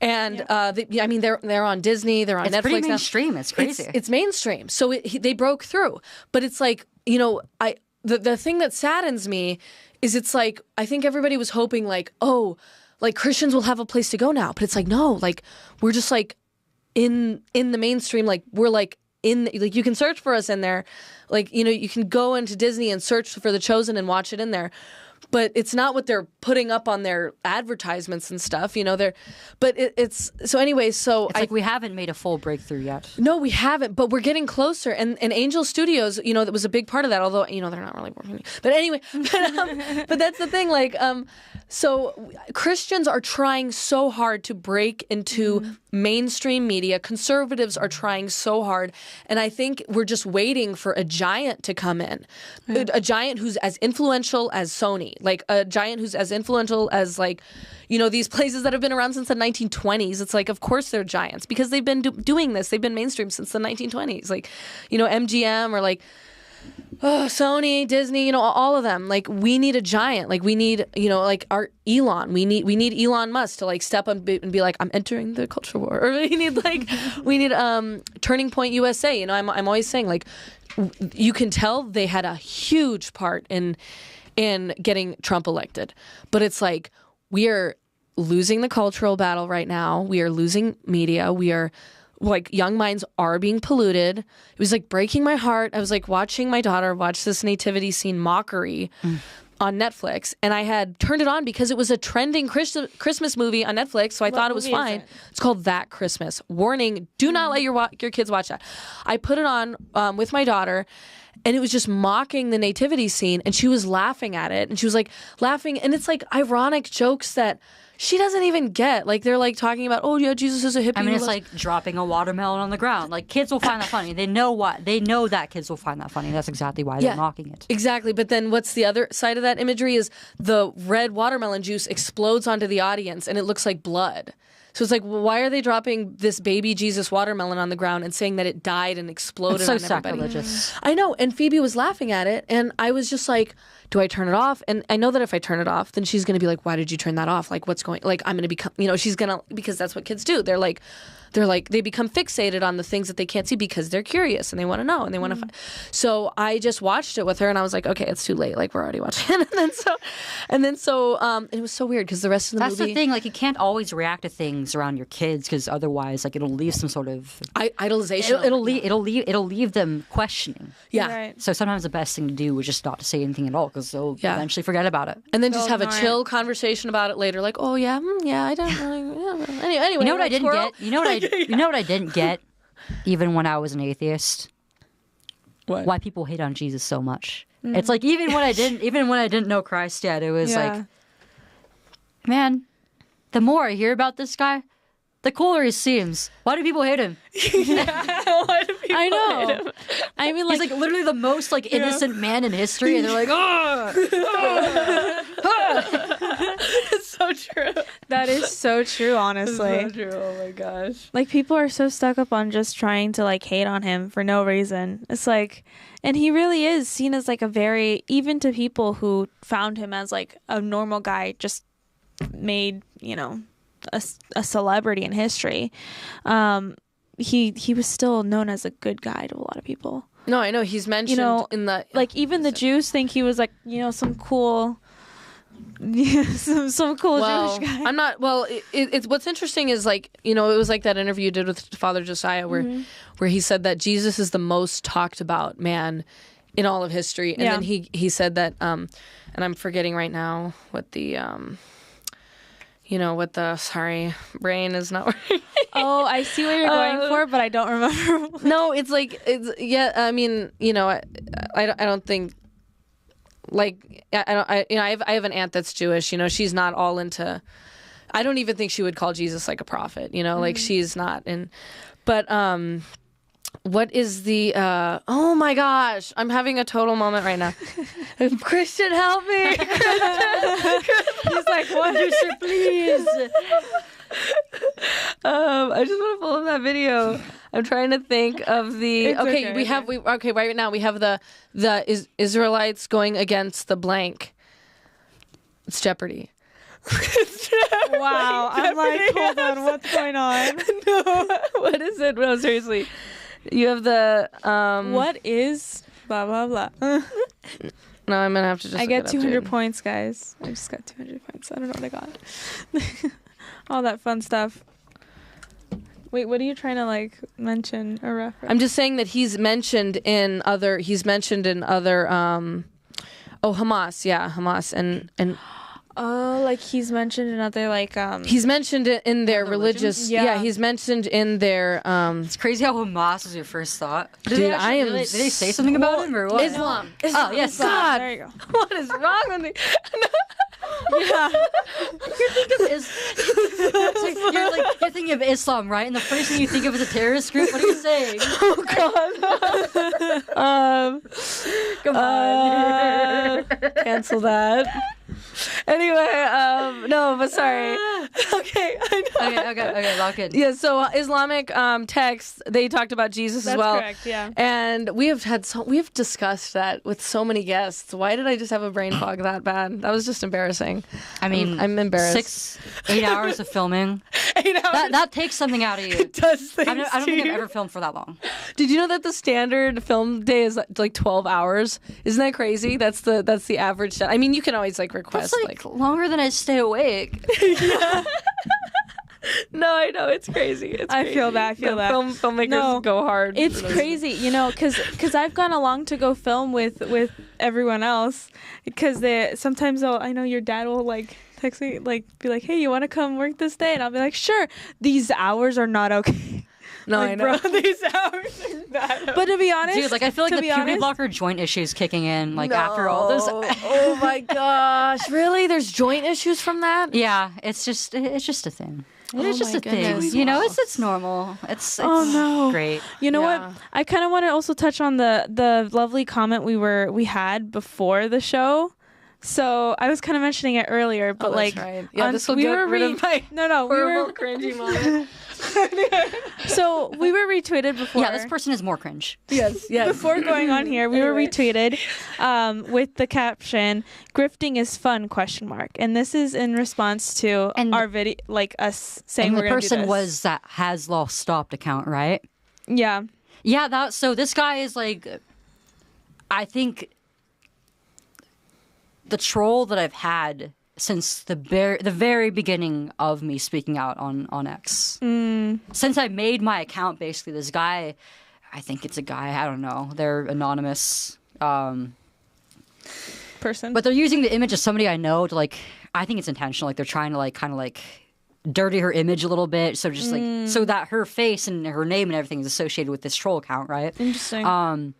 S1: they're on Disney, they're on Netflix.
S3: It's pretty mainstream. Now. It's crazy.
S1: It's mainstream, so they broke through. But it's like, the thing that saddens me is it's like I think everybody was hoping like, oh, like Christians will have a place to go now, but it's like no, like we're just like in the mainstream, like we're like in, like you can search for us in there, like you can go into Disney and search for The Chosen and watch it in there, but it's not what they're putting up on their advertisements and stuff, it's so anyway. So
S3: it's like we haven't made a full breakthrough yet.
S1: No, we haven't, but we're getting closer. And Angel Studios, that was a big part of that. Although they're not really working. But anyway, but that's the thing. Like, so Christians are trying so hard to break into mainstream media. Conservatives are trying so hard, and I think we're just waiting for a giant to come in, a giant who's as influential as Sony, like a giant who's as influential as like, these places that have been around since the 1920s. It's like, of course they're giants because they've been doing this. They've been mainstream since the 1920s. Like, MGM or like Sony, Disney, all of them. Like, we need a giant. Like, we need, like our Elon. We need Elon Musk to like step up and be like, I'm entering the culture war. Or we need Turning Point USA. I'm always saying like, you can tell they had a huge part in getting Trump elected, but it's like we are losing the cultural battle right now. We are losing media. We are like young minds are being polluted. It was like breaking my heart. I was like watching my daughter watch this nativity scene mockery on Netflix, and I had turned it on because it was a trending Christmas movie on Netflix, so I thought it was fine. It's called That Christmas. Warning, do not let your kids watch that. I put it on with my daughter, and it was just mocking the nativity scene, and she was laughing at it, and she was like laughing, and it's like ironic jokes that she doesn't even get. Like, they're like talking about, oh yeah, Jesus is a hippie.
S3: I mean, it's like dropping a watermelon on the ground. Like, kids will find that funny. They know that kids will find that funny. That's exactly why they're mocking it.
S1: Exactly. But then what's the other side of that imagery is the red watermelon juice explodes onto the audience and it looks like blood. So it's like, well, why are they dropping this baby Jesus watermelon on the ground and saying that it died and exploded
S3: it's so
S1: on everybody?
S3: Sacrilegious.
S1: I know. And Phoebe was laughing at it, and I was just like, do I turn it off? And I know that if I turn it off, then she's going to be like, why did you turn that off? Like, what's going, like, I'm going to become, she's going to, because that's what kids do. They're like, they become fixated on the things that they can't see because they're curious and they want to know and they want to. So I just watched it with her, and I was like, okay, it's too late. Like, we're already watching it. and then so it was so weird because the rest of the movie.
S3: That's the thing. Like, you can't always react to things around your kids because otherwise, like, it'll leave some sort of
S1: idolization.
S3: It'll leave them questioning.
S1: Yeah.
S2: Right.
S3: So sometimes the best thing to do is just not to say anything at all because they'll eventually forget about it.
S1: And then just have a chill conversation about it later. Like, oh yeah, I don't really. Yeah. Anyway,
S3: you know what I didn't get? You know what I didn't get, even when I was an atheist.
S1: What?
S3: Why people hate on Jesus so much? It's like even when I didn't know Christ yet, it was like, man, the more I hear about this guy, the cooler he seems. Why do people hate him?
S1: Why do people hate him?
S2: I mean,
S3: he's like literally the most like innocent man in history, and they're like,
S1: It's so true.
S2: that is so true, honestly.
S1: It's so true. Oh my gosh.
S2: Like, people are so stuck up on just trying to like hate on him for no reason. It's like, and he really is seen as like a very, even to people who found him as like a normal guy, just made, a celebrity in history. He was still known as a good guy to a lot of people.
S1: No, I know he's mentioned in the
S2: like even the Jews think he was like some cool. some cool Jewish guy.
S1: I'm not. Well, it's what's interesting is like it was like that interview you did with Father Josiah where he said that Jesus is the most talked about man in all of history, and then he said that and I'm forgetting right now what the sorry, brain is not working.
S2: Oh, I see what you're going for, but I don't remember.
S1: No, it's like, I mean, I don't think. Like I have an aunt that's Jewish. You know, she's not all into. I don't even think she would call Jesus like a prophet. You know, like she's not. But what is the? Oh my gosh, I'm having a total moment right now. Christian, help me!
S2: He's like, what?
S3: Producer, please.
S1: I just want to pull up that video. I'm trying to think of the.
S2: It's
S1: Okay,
S2: okay.
S1: right now we have the Israelites going against the blank. It's Jeopardy.
S2: Wow, I'm like, hold on, what's going on?
S1: No, what is it? No, seriously. You have the.
S2: What is blah blah blah?
S1: No, I'm gonna have to just.
S2: I
S1: look
S2: get
S1: it up,
S2: 200
S1: dude.
S2: points, guys. I just got 200 points. I don't know what I got. All that fun stuff. Wait, what are you trying to like mention or reference?
S1: I'm just saying that he's mentioned in other. Hamas, yeah, Hamas, and
S2: Oh, like he's mentioned another like
S1: he's mentioned it in their
S3: Other
S1: religious.
S3: religions?
S1: Yeah.
S2: Yeah.
S1: He's mentioned in their.
S3: It's crazy how Hamas is your first thought.
S1: Dude, I am.
S3: Did they say something about him or what?
S1: Islam.
S3: Oh yes,
S1: God.
S2: There you go.
S1: What is wrong with me?
S2: Yeah.
S3: You're thinking of Islam, right? And the first thing you think of is a terrorist group. What are you saying?
S1: Come on. Cancel that. Anyway, no, but sorry. Okay, I know.
S3: Okay, lock in.
S1: Yeah, so Islamic texts, they talked about Jesus
S2: That's
S1: as well.
S2: correct, yeah.
S1: And we have discussed that with so many guests. Why did I just have a brain fog that bad? That was just embarrassing.
S3: I mean,
S1: I'm embarrassed.
S3: 8 hours of filming.
S1: 8 hours.
S3: That takes something out of you.
S1: It does things
S3: I don't
S1: to
S3: think I've
S1: you.
S3: ever filmed for that long.
S1: Did you know that the standard film day is like 12 hours? Isn't that crazy? That's the average. I mean, you can always like request
S3: That's like longer than I stay awake.
S1: No, I know it's crazy. It's
S2: I
S1: crazy.
S2: feel that.
S1: Filmmakers
S2: No,
S1: go hard.
S2: It's
S1: for those.
S2: crazy, you know, because I've gone along to go film with everyone else because sometimes I know your dad will like text me like be like, hey, you want to come work this day? And I'll be like, sure. These hours are not okay.
S1: No,
S2: Like,
S1: I know.
S2: bro,
S1: These hours are not.
S2: But to be honest,
S3: Dude, like I feel like
S2: to
S3: the
S2: be
S3: puberty
S2: honest-
S3: blocker joint issues kicking in like after all this.
S1: Oh my gosh! Really? There's joint issues from that?
S3: Yeah, it's just a thing. It's just
S1: my
S3: a thing.
S1: goodness.
S3: You know, it's normal. It's
S2: Oh, no.
S3: great.
S2: You know
S1: Yeah.
S2: what? I kind of want to also touch on the lovely comment we had before the show. So I was kind of mentioning it earlier, but
S1: Oh,
S2: like,
S1: that's right. Yeah, this will get rid of my
S2: no, we
S1: horrible
S2: were
S1: cringy moment.
S2: so we were retweeted before.
S3: Yeah, this person is more cringe.
S1: Yes.
S2: Before going on here, we were retweeted with the caption "Grifting is fun?" ? And this is in response to
S3: And-
S2: our video, like us saying
S3: And
S2: we're
S3: the
S2: gonna do
S3: person
S2: this.
S3: was that has lost stopped account, right?
S2: Yeah.
S3: Yeah, so this guy is like, I think the troll that I've had since the very beginning of me speaking out on X. Since I made my account, basically, this guy, I think it's a guy, I don't know, they're anonymous,
S2: Person.
S3: but they're using the image of somebody I know to like, I think it's intentional, like they're trying to like kind of like dirty her image a little bit, so just like so that her face and her name and everything is associated with this troll account, right?
S2: Interesting.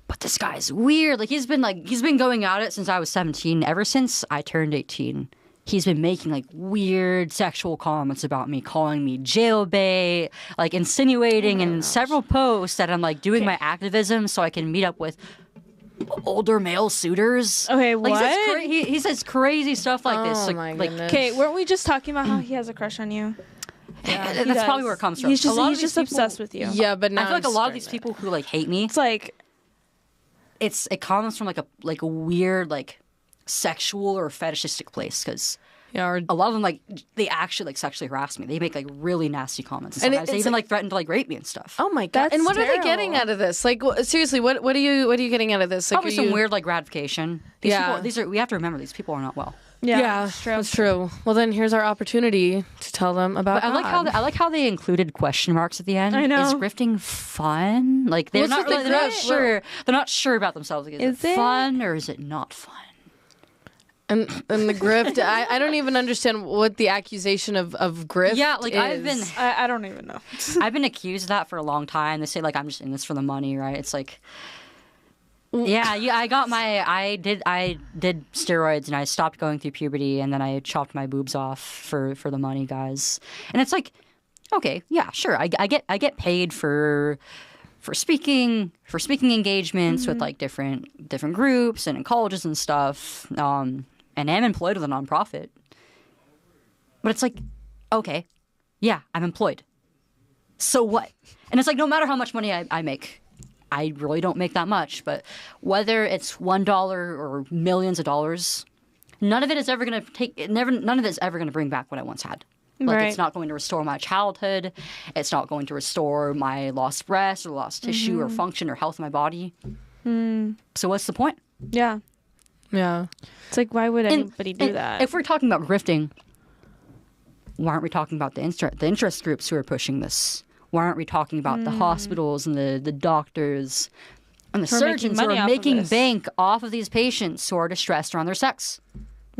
S3: But this guy's weird. Like he's been going at it since I was 17. Ever since I turned 18, he's been making like weird sexual comments about me, calling me jailbait, like insinuating in several posts that I'm like doing my activism so I can meet up with older male suitors.
S2: Okay,
S3: like,
S2: what?
S3: He says crazy stuff like this.
S1: Oh
S3: Like,
S1: my
S3: like
S1: goodness.
S2: Okay, weren't we just talking about how he has a crush on you?
S3: that's
S2: He
S3: probably
S2: does.
S3: where it comes from.
S2: He's
S3: A lot of
S2: he's
S3: these
S2: just
S3: people-
S2: obsessed with you.
S1: Yeah, but now
S3: I feel like a
S1: I'm
S3: lot of these
S1: starting
S3: people who like hate me,
S2: It's like
S3: it comes from like a weird like sexual or fetishistic place because
S1: Yeah, or
S3: a lot of them like they actually like sexually harass me. They make like really nasty comments.
S1: And
S3: Sometimes they
S1: it's
S3: even like threaten to like rape me and stuff.
S1: oh my god!
S2: That's
S1: And what are they
S2: terrible.
S1: getting out of this? Like, seriously, what are you getting out of this? Like,
S3: Probably
S1: are
S3: some
S1: you-
S3: weird like gratification. These
S1: Yeah.
S3: people, we have to remember these people are not well.
S1: Yeah,
S2: it's true.
S1: that's true. Well, then here's our opportunity to tell them about.
S3: But I like how they included question marks at the end.
S2: I know.
S3: Is grifting fun? Like they're
S1: What's
S3: not
S1: with the
S3: really they're not
S1: grift?
S3: sure. They're not sure about themselves. Like,
S2: Is
S3: is it
S2: it?
S3: fun or is it not fun?
S1: and the grift. I don't even understand what the accusation of grift.
S3: Yeah, like
S1: is.
S3: I've been
S2: I don't even know.
S3: I've been accused of that for a long time. They say like I'm just in this for the money, right? It's like Yeah, I did steroids and I stopped going through puberty and then I chopped my boobs off for the money, guys. And it's like, okay, yeah, sure. I get paid for speaking engagements with like different groups and in colleges and stuff. And I'm employed with a nonprofit. But it's like, okay, yeah, I'm employed. So what? And it's like, no matter how much money I make, I really don't make that much. But whether it's $1 or millions of dollars, none of it is ever going to none of it is ever going to bring back what I once had. Like,
S2: Right.
S3: it's not going to restore my childhood. It's not going to restore my lost breast or lost tissue or function or health of my body. So what's the point?
S2: Yeah.
S1: Yeah.
S2: It's like, why would anybody do
S3: And
S2: that?
S3: If we're talking about grifting, why aren't we talking about the interest groups who are pushing this? Why aren't we talking about the hospitals and the doctors and the
S2: Who are making
S3: surgeons who
S2: money
S3: are
S2: off of
S3: making
S2: this.
S3: bank off of these patients who are distressed around their sex?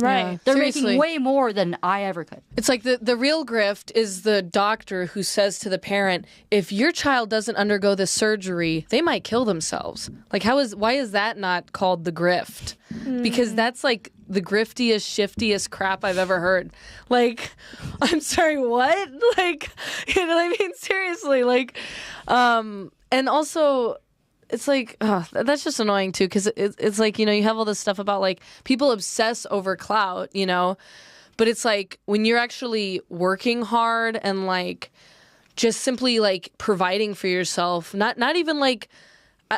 S2: Right.
S1: Yeah.
S3: They're
S1: Seriously.
S3: making way more than I ever could.
S1: It's like the real grift is the doctor who says to the parent, if your child doesn't undergo this surgery, they might kill themselves. Like, why is that not called the grift? Because that's like the griftiest, shiftiest crap I've ever heard. Like, I'm sorry, what? Like, you know what I mean? Seriously, like, and also, it's like, that's just annoying too, because it's like, you know, you have all this stuff about like people obsess over clout, you know, but it's like when you're actually working hard and like just simply like providing for yourself, not even like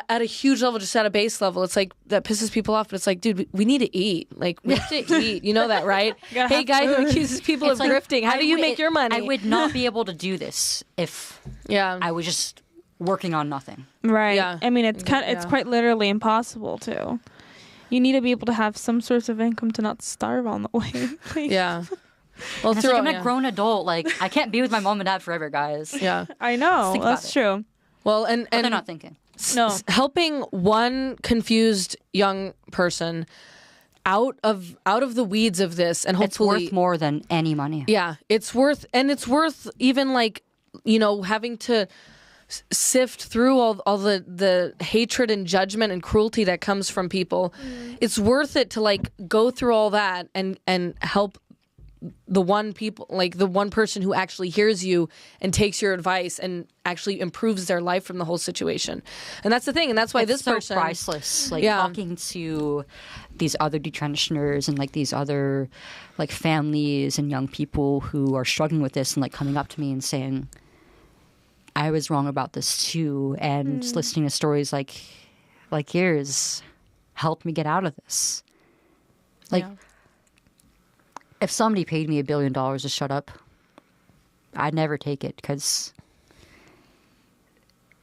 S1: at a huge level, just at a base level, it's like that pisses people off. But it's like, dude, we need to eat. Like, we have to eat. You know that, right?
S2: gotta
S1: Hey,
S2: have
S1: guy who
S2: food.
S1: accuses people
S3: It's
S1: of
S3: like,
S1: grifting, how do you make your money?
S3: I would not be able to do this if
S1: Yeah.
S3: I was just working on nothing.
S2: Right.
S1: Yeah.
S2: I mean, it's it's quite literally impossible to. You need to be able to have some source of income to not starve on the way. Like,
S1: Yeah. Well,
S3: It's like I'm a grown adult. Like, I can't be with my mom and dad forever, guys.
S1: Yeah.
S2: I know.
S3: think about
S2: That's
S3: it.
S2: true.
S1: Well, and
S3: But they're not thinking.
S2: No.
S1: helping one confused young person out of the weeds of this, and
S3: It's
S1: hopefully,
S3: worth more than any money.
S1: yeah, it's worth even like, you know, having to sift through all the hatred and judgment and cruelty that comes from people. It's worth it to like go through all that and help the one person who actually hears you and takes your advice and actually improves their life from the whole situation. And that's the thing, and that's why
S3: It's
S1: this
S3: so
S1: person
S3: priceless. Like,
S1: Yeah.
S3: talking to these other detransitioners and like these other like families and young people who are struggling with this and like coming up to me and saying, I was wrong about this too, and just listening to stories like yours helped me get out of this. Like,
S1: Yeah.
S3: if somebody paid me $1 billion to shut up, I'd never take it, because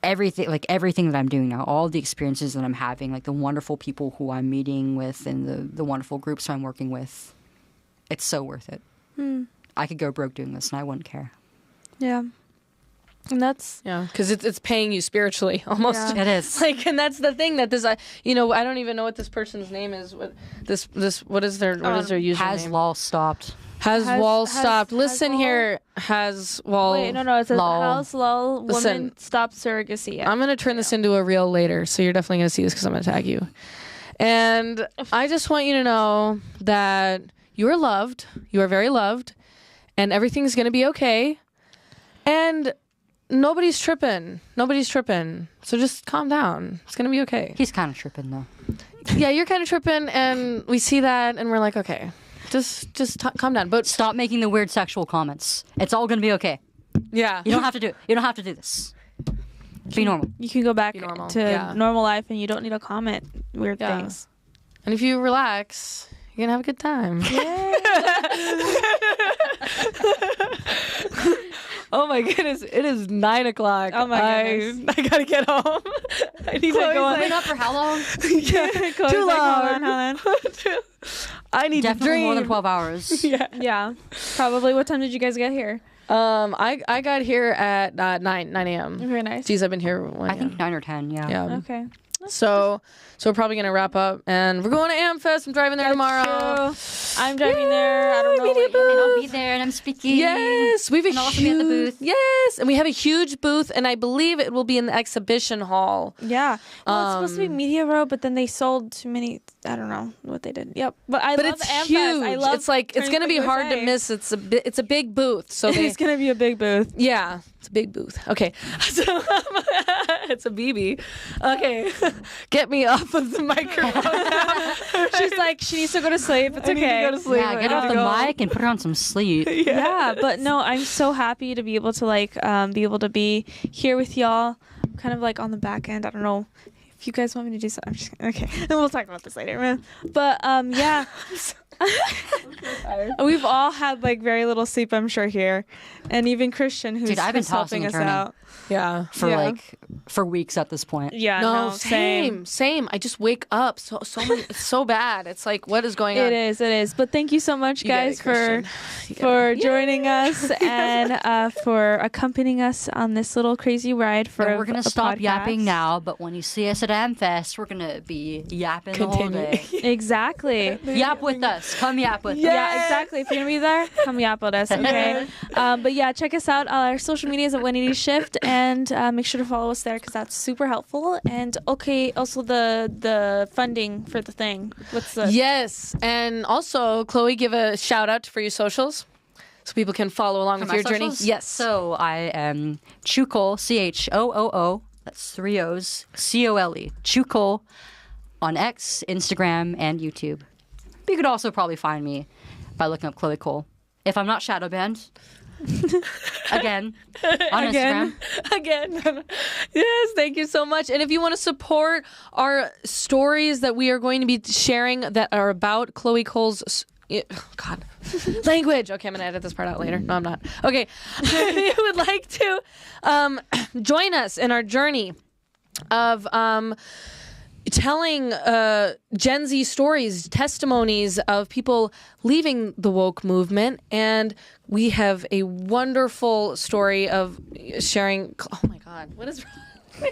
S3: everything that I'm doing now, all the experiences that I'm having, like the wonderful people who I'm meeting with and the wonderful groups I'm working with, it's so worth it. I could go broke doing this and I wouldn't care.
S2: Yeah. And that's
S1: Yeah, because it's paying you spiritually almost.
S2: Yeah.
S3: It is.
S1: Like, and that's the thing that this, you know, I don't even know what this person's name is. What is their username?
S3: Has law stopped?
S1: Has Wall
S2: has-
S1: stopped?
S2: has
S1: Listen
S2: Wall-
S1: here, Has Wall.
S2: wait, no, it says
S3: Lol.
S2: House Lol
S1: Listen.
S2: woman stop surrogacy.
S1: I'm gonna turn this into a reel later, so you're definitely gonna see this because I'm gonna tag you. And I just want you to know that you are loved. You are very loved, and everything's gonna be okay. And nobody's tripping. Nobody's tripping. So just calm down. It's gonna be okay.
S3: He's kind of tripping though.
S1: Yeah, you're kind of tripping, and we see that, and we're like, okay, just calm down. But
S3: Stop making the weird sexual comments. It's all gonna be okay.
S1: yeah,
S3: You don't have to do it. You don't have to do this. Be normal.
S2: You can go back
S1: normal.
S2: to
S1: Yeah.
S2: normal life, and you don't need to comment weird
S1: Yeah.
S2: things.
S1: and if you relax, you're gonna have a good time. Oh my goodness, it is 9:00.
S2: Oh my goodness.
S1: I gotta get home. I need to go on.
S3: Been up for how long?
S1: Yeah, too long.
S2: Hold on.
S1: I need
S3: Definitely
S1: to dream.
S3: more than 12 hours.
S1: Yeah.
S2: Yeah, probably. What time did you guys get here?
S1: I got here at 9 a.m.
S2: Very nice.
S1: Geez, I've been here.
S3: I think 9 or 10. Yeah.
S1: Yeah.
S2: Okay.
S1: So we're probably gonna wrap up, and we're going to AmFest. I'm driving there tomorrow.
S2: True. I'm driving there. I don't know.
S1: media
S2: what-
S1: booth.
S3: And I'll be there, and I'm speaking.
S1: Yes, we have a
S3: And I'll also be at the
S1: huge
S3: booth.
S1: yes, and we have a huge booth, and I believe it will be in the exhibition hall.
S2: Yeah. Well, it's supposed to be Media Row, but then they sold too many. I don't know what they did. Yep. But I love
S1: It's
S2: AmFest.
S1: huge.
S2: I love
S1: It's like it's gonna be hard to
S2: USA.
S1: miss. It's a big booth. So
S2: It's gonna be a big booth.
S1: yeah, it's a big booth. Okay, so it's a BB. Okay, get me off of the microphone.
S2: She's like, she needs to go to sleep. It's
S1: I
S2: okay.
S1: need to go to sleep.
S3: Yeah,
S1: I
S3: get
S1: need
S3: off
S1: to
S3: the
S1: go.
S3: mic and put on some sleep.
S2: Yeah, but no, I'm so happy to be able to be here with y'all. I'm kind of like on the back end. I don't know if you guys want me to do something. I'm just okay. And we'll talk about this later, man. But yeah. We've all had like very little sleep, I'm sure, here, and even Christian, who's,
S3: Dude, I've been
S2: who's helping
S3: tossing and
S2: us
S3: turning.
S2: out.
S1: Yeah.
S2: Yeah.
S3: For weeks at this point.
S2: Yeah,
S1: No, same. I just wake up so many, it's so bad. It's like, what is going on?
S2: It is. But thank you so much,
S1: You get
S2: guys,
S1: it, Christian. You get
S2: for
S1: it.
S2: joining us and for accompanying us on this little crazy ride for
S3: And we're gonna
S2: a
S3: stop
S2: podcast.
S3: yapping now, but when you see us at AmFest, we're gonna be yapping the whole
S1: Continue.
S3: day.
S2: Exactly.
S3: Yap with us. Come yap with us.
S2: Yeah, exactly. If you're gonna be there, come yap with us, okay? But yeah, check us out. Our social medias at 180 Shift, and make sure to follow us there because that's super helpful. And okay, also the funding for the thing. What's the
S1: Yes, and also Chloe, give a shout out for your socials so people can follow along with
S3: My
S1: your journey.
S3: socials?
S1: Yes.
S3: So I am Chukol, CHOOO. That's 3 O's, COLE. Chukol on X, Instagram, and YouTube. You could also probably find me by looking up Chloe Cole. If I'm not shadow banned, again, on Instagram.
S1: Again. Yes, thank you so much. And if you want to support our stories that we are going to be sharing that are about Chloe Cole's God. Language. Okay, I'm going to edit this part out later. No, I'm not. Okay. If you would like to join us in our journey of telling Gen Z stories, testimonies of people leaving the woke movement. And we have a wonderful story of sharing. Oh my God, what is wrong?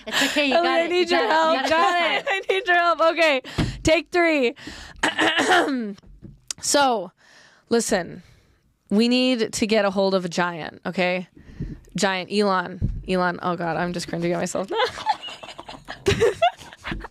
S3: It's okay. You
S1: Ellie,
S3: got
S1: I
S3: it.
S1: need
S3: You
S1: your
S3: got
S1: help.
S3: it.
S1: Got it. I need your help. Okay, take 3. So, listen, we need to get a hold of a giant, okay? Giant, Elon. Oh God, I'm just cringing at myself now.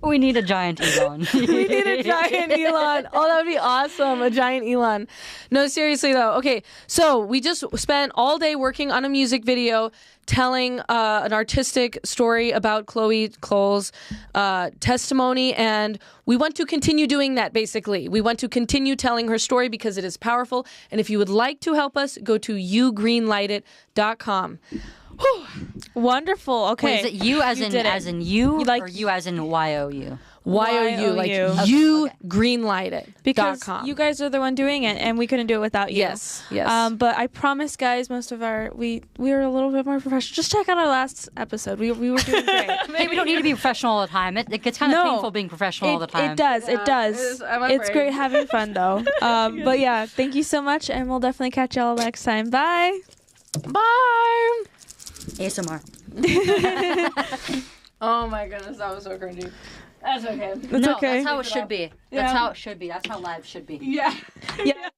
S3: We need a giant Elon.
S1: We need a giant Elon. Oh, that would be awesome. A giant Elon. No, seriously though. Okay, so we just spent all day working on a music video telling an artistic story about Chloe Cole's testimony, and we want to continue doing that, basically. We want to continue telling her story because it is powerful, and if you would like to help us, go to yougreenlightit.com.
S2: Wonderful. Okay.
S3: Wait, is it you as
S2: You
S3: in
S2: did it.
S3: as in you,
S2: like-
S3: or you as in YOU?
S1: YOU, like
S2: YOU.
S1: you greenlightit.com.
S2: because you guys are the one doing it, and we couldn't do it without you.
S1: Yes, yes.
S2: But I promise, guys, most of our we were a little bit more professional. Just check out our last episode. We were doing great.
S3: Hey, we don't need to be professional all the time. It gets kind of painful being professional all the time.
S2: It does. It does.
S1: it is. I'm
S2: It's
S1: afraid.
S2: great having fun though. But yeah, thank you so much, and we'll definitely catch y'all next time. Bye.
S1: Bye.
S3: ASMR.
S1: Oh my goodness, that was so cringy. That's okay.
S2: It's
S3: No,
S2: okay.
S3: that's how it should be. That's how it should be. That's how live should be.
S1: Yeah.
S2: Yeah.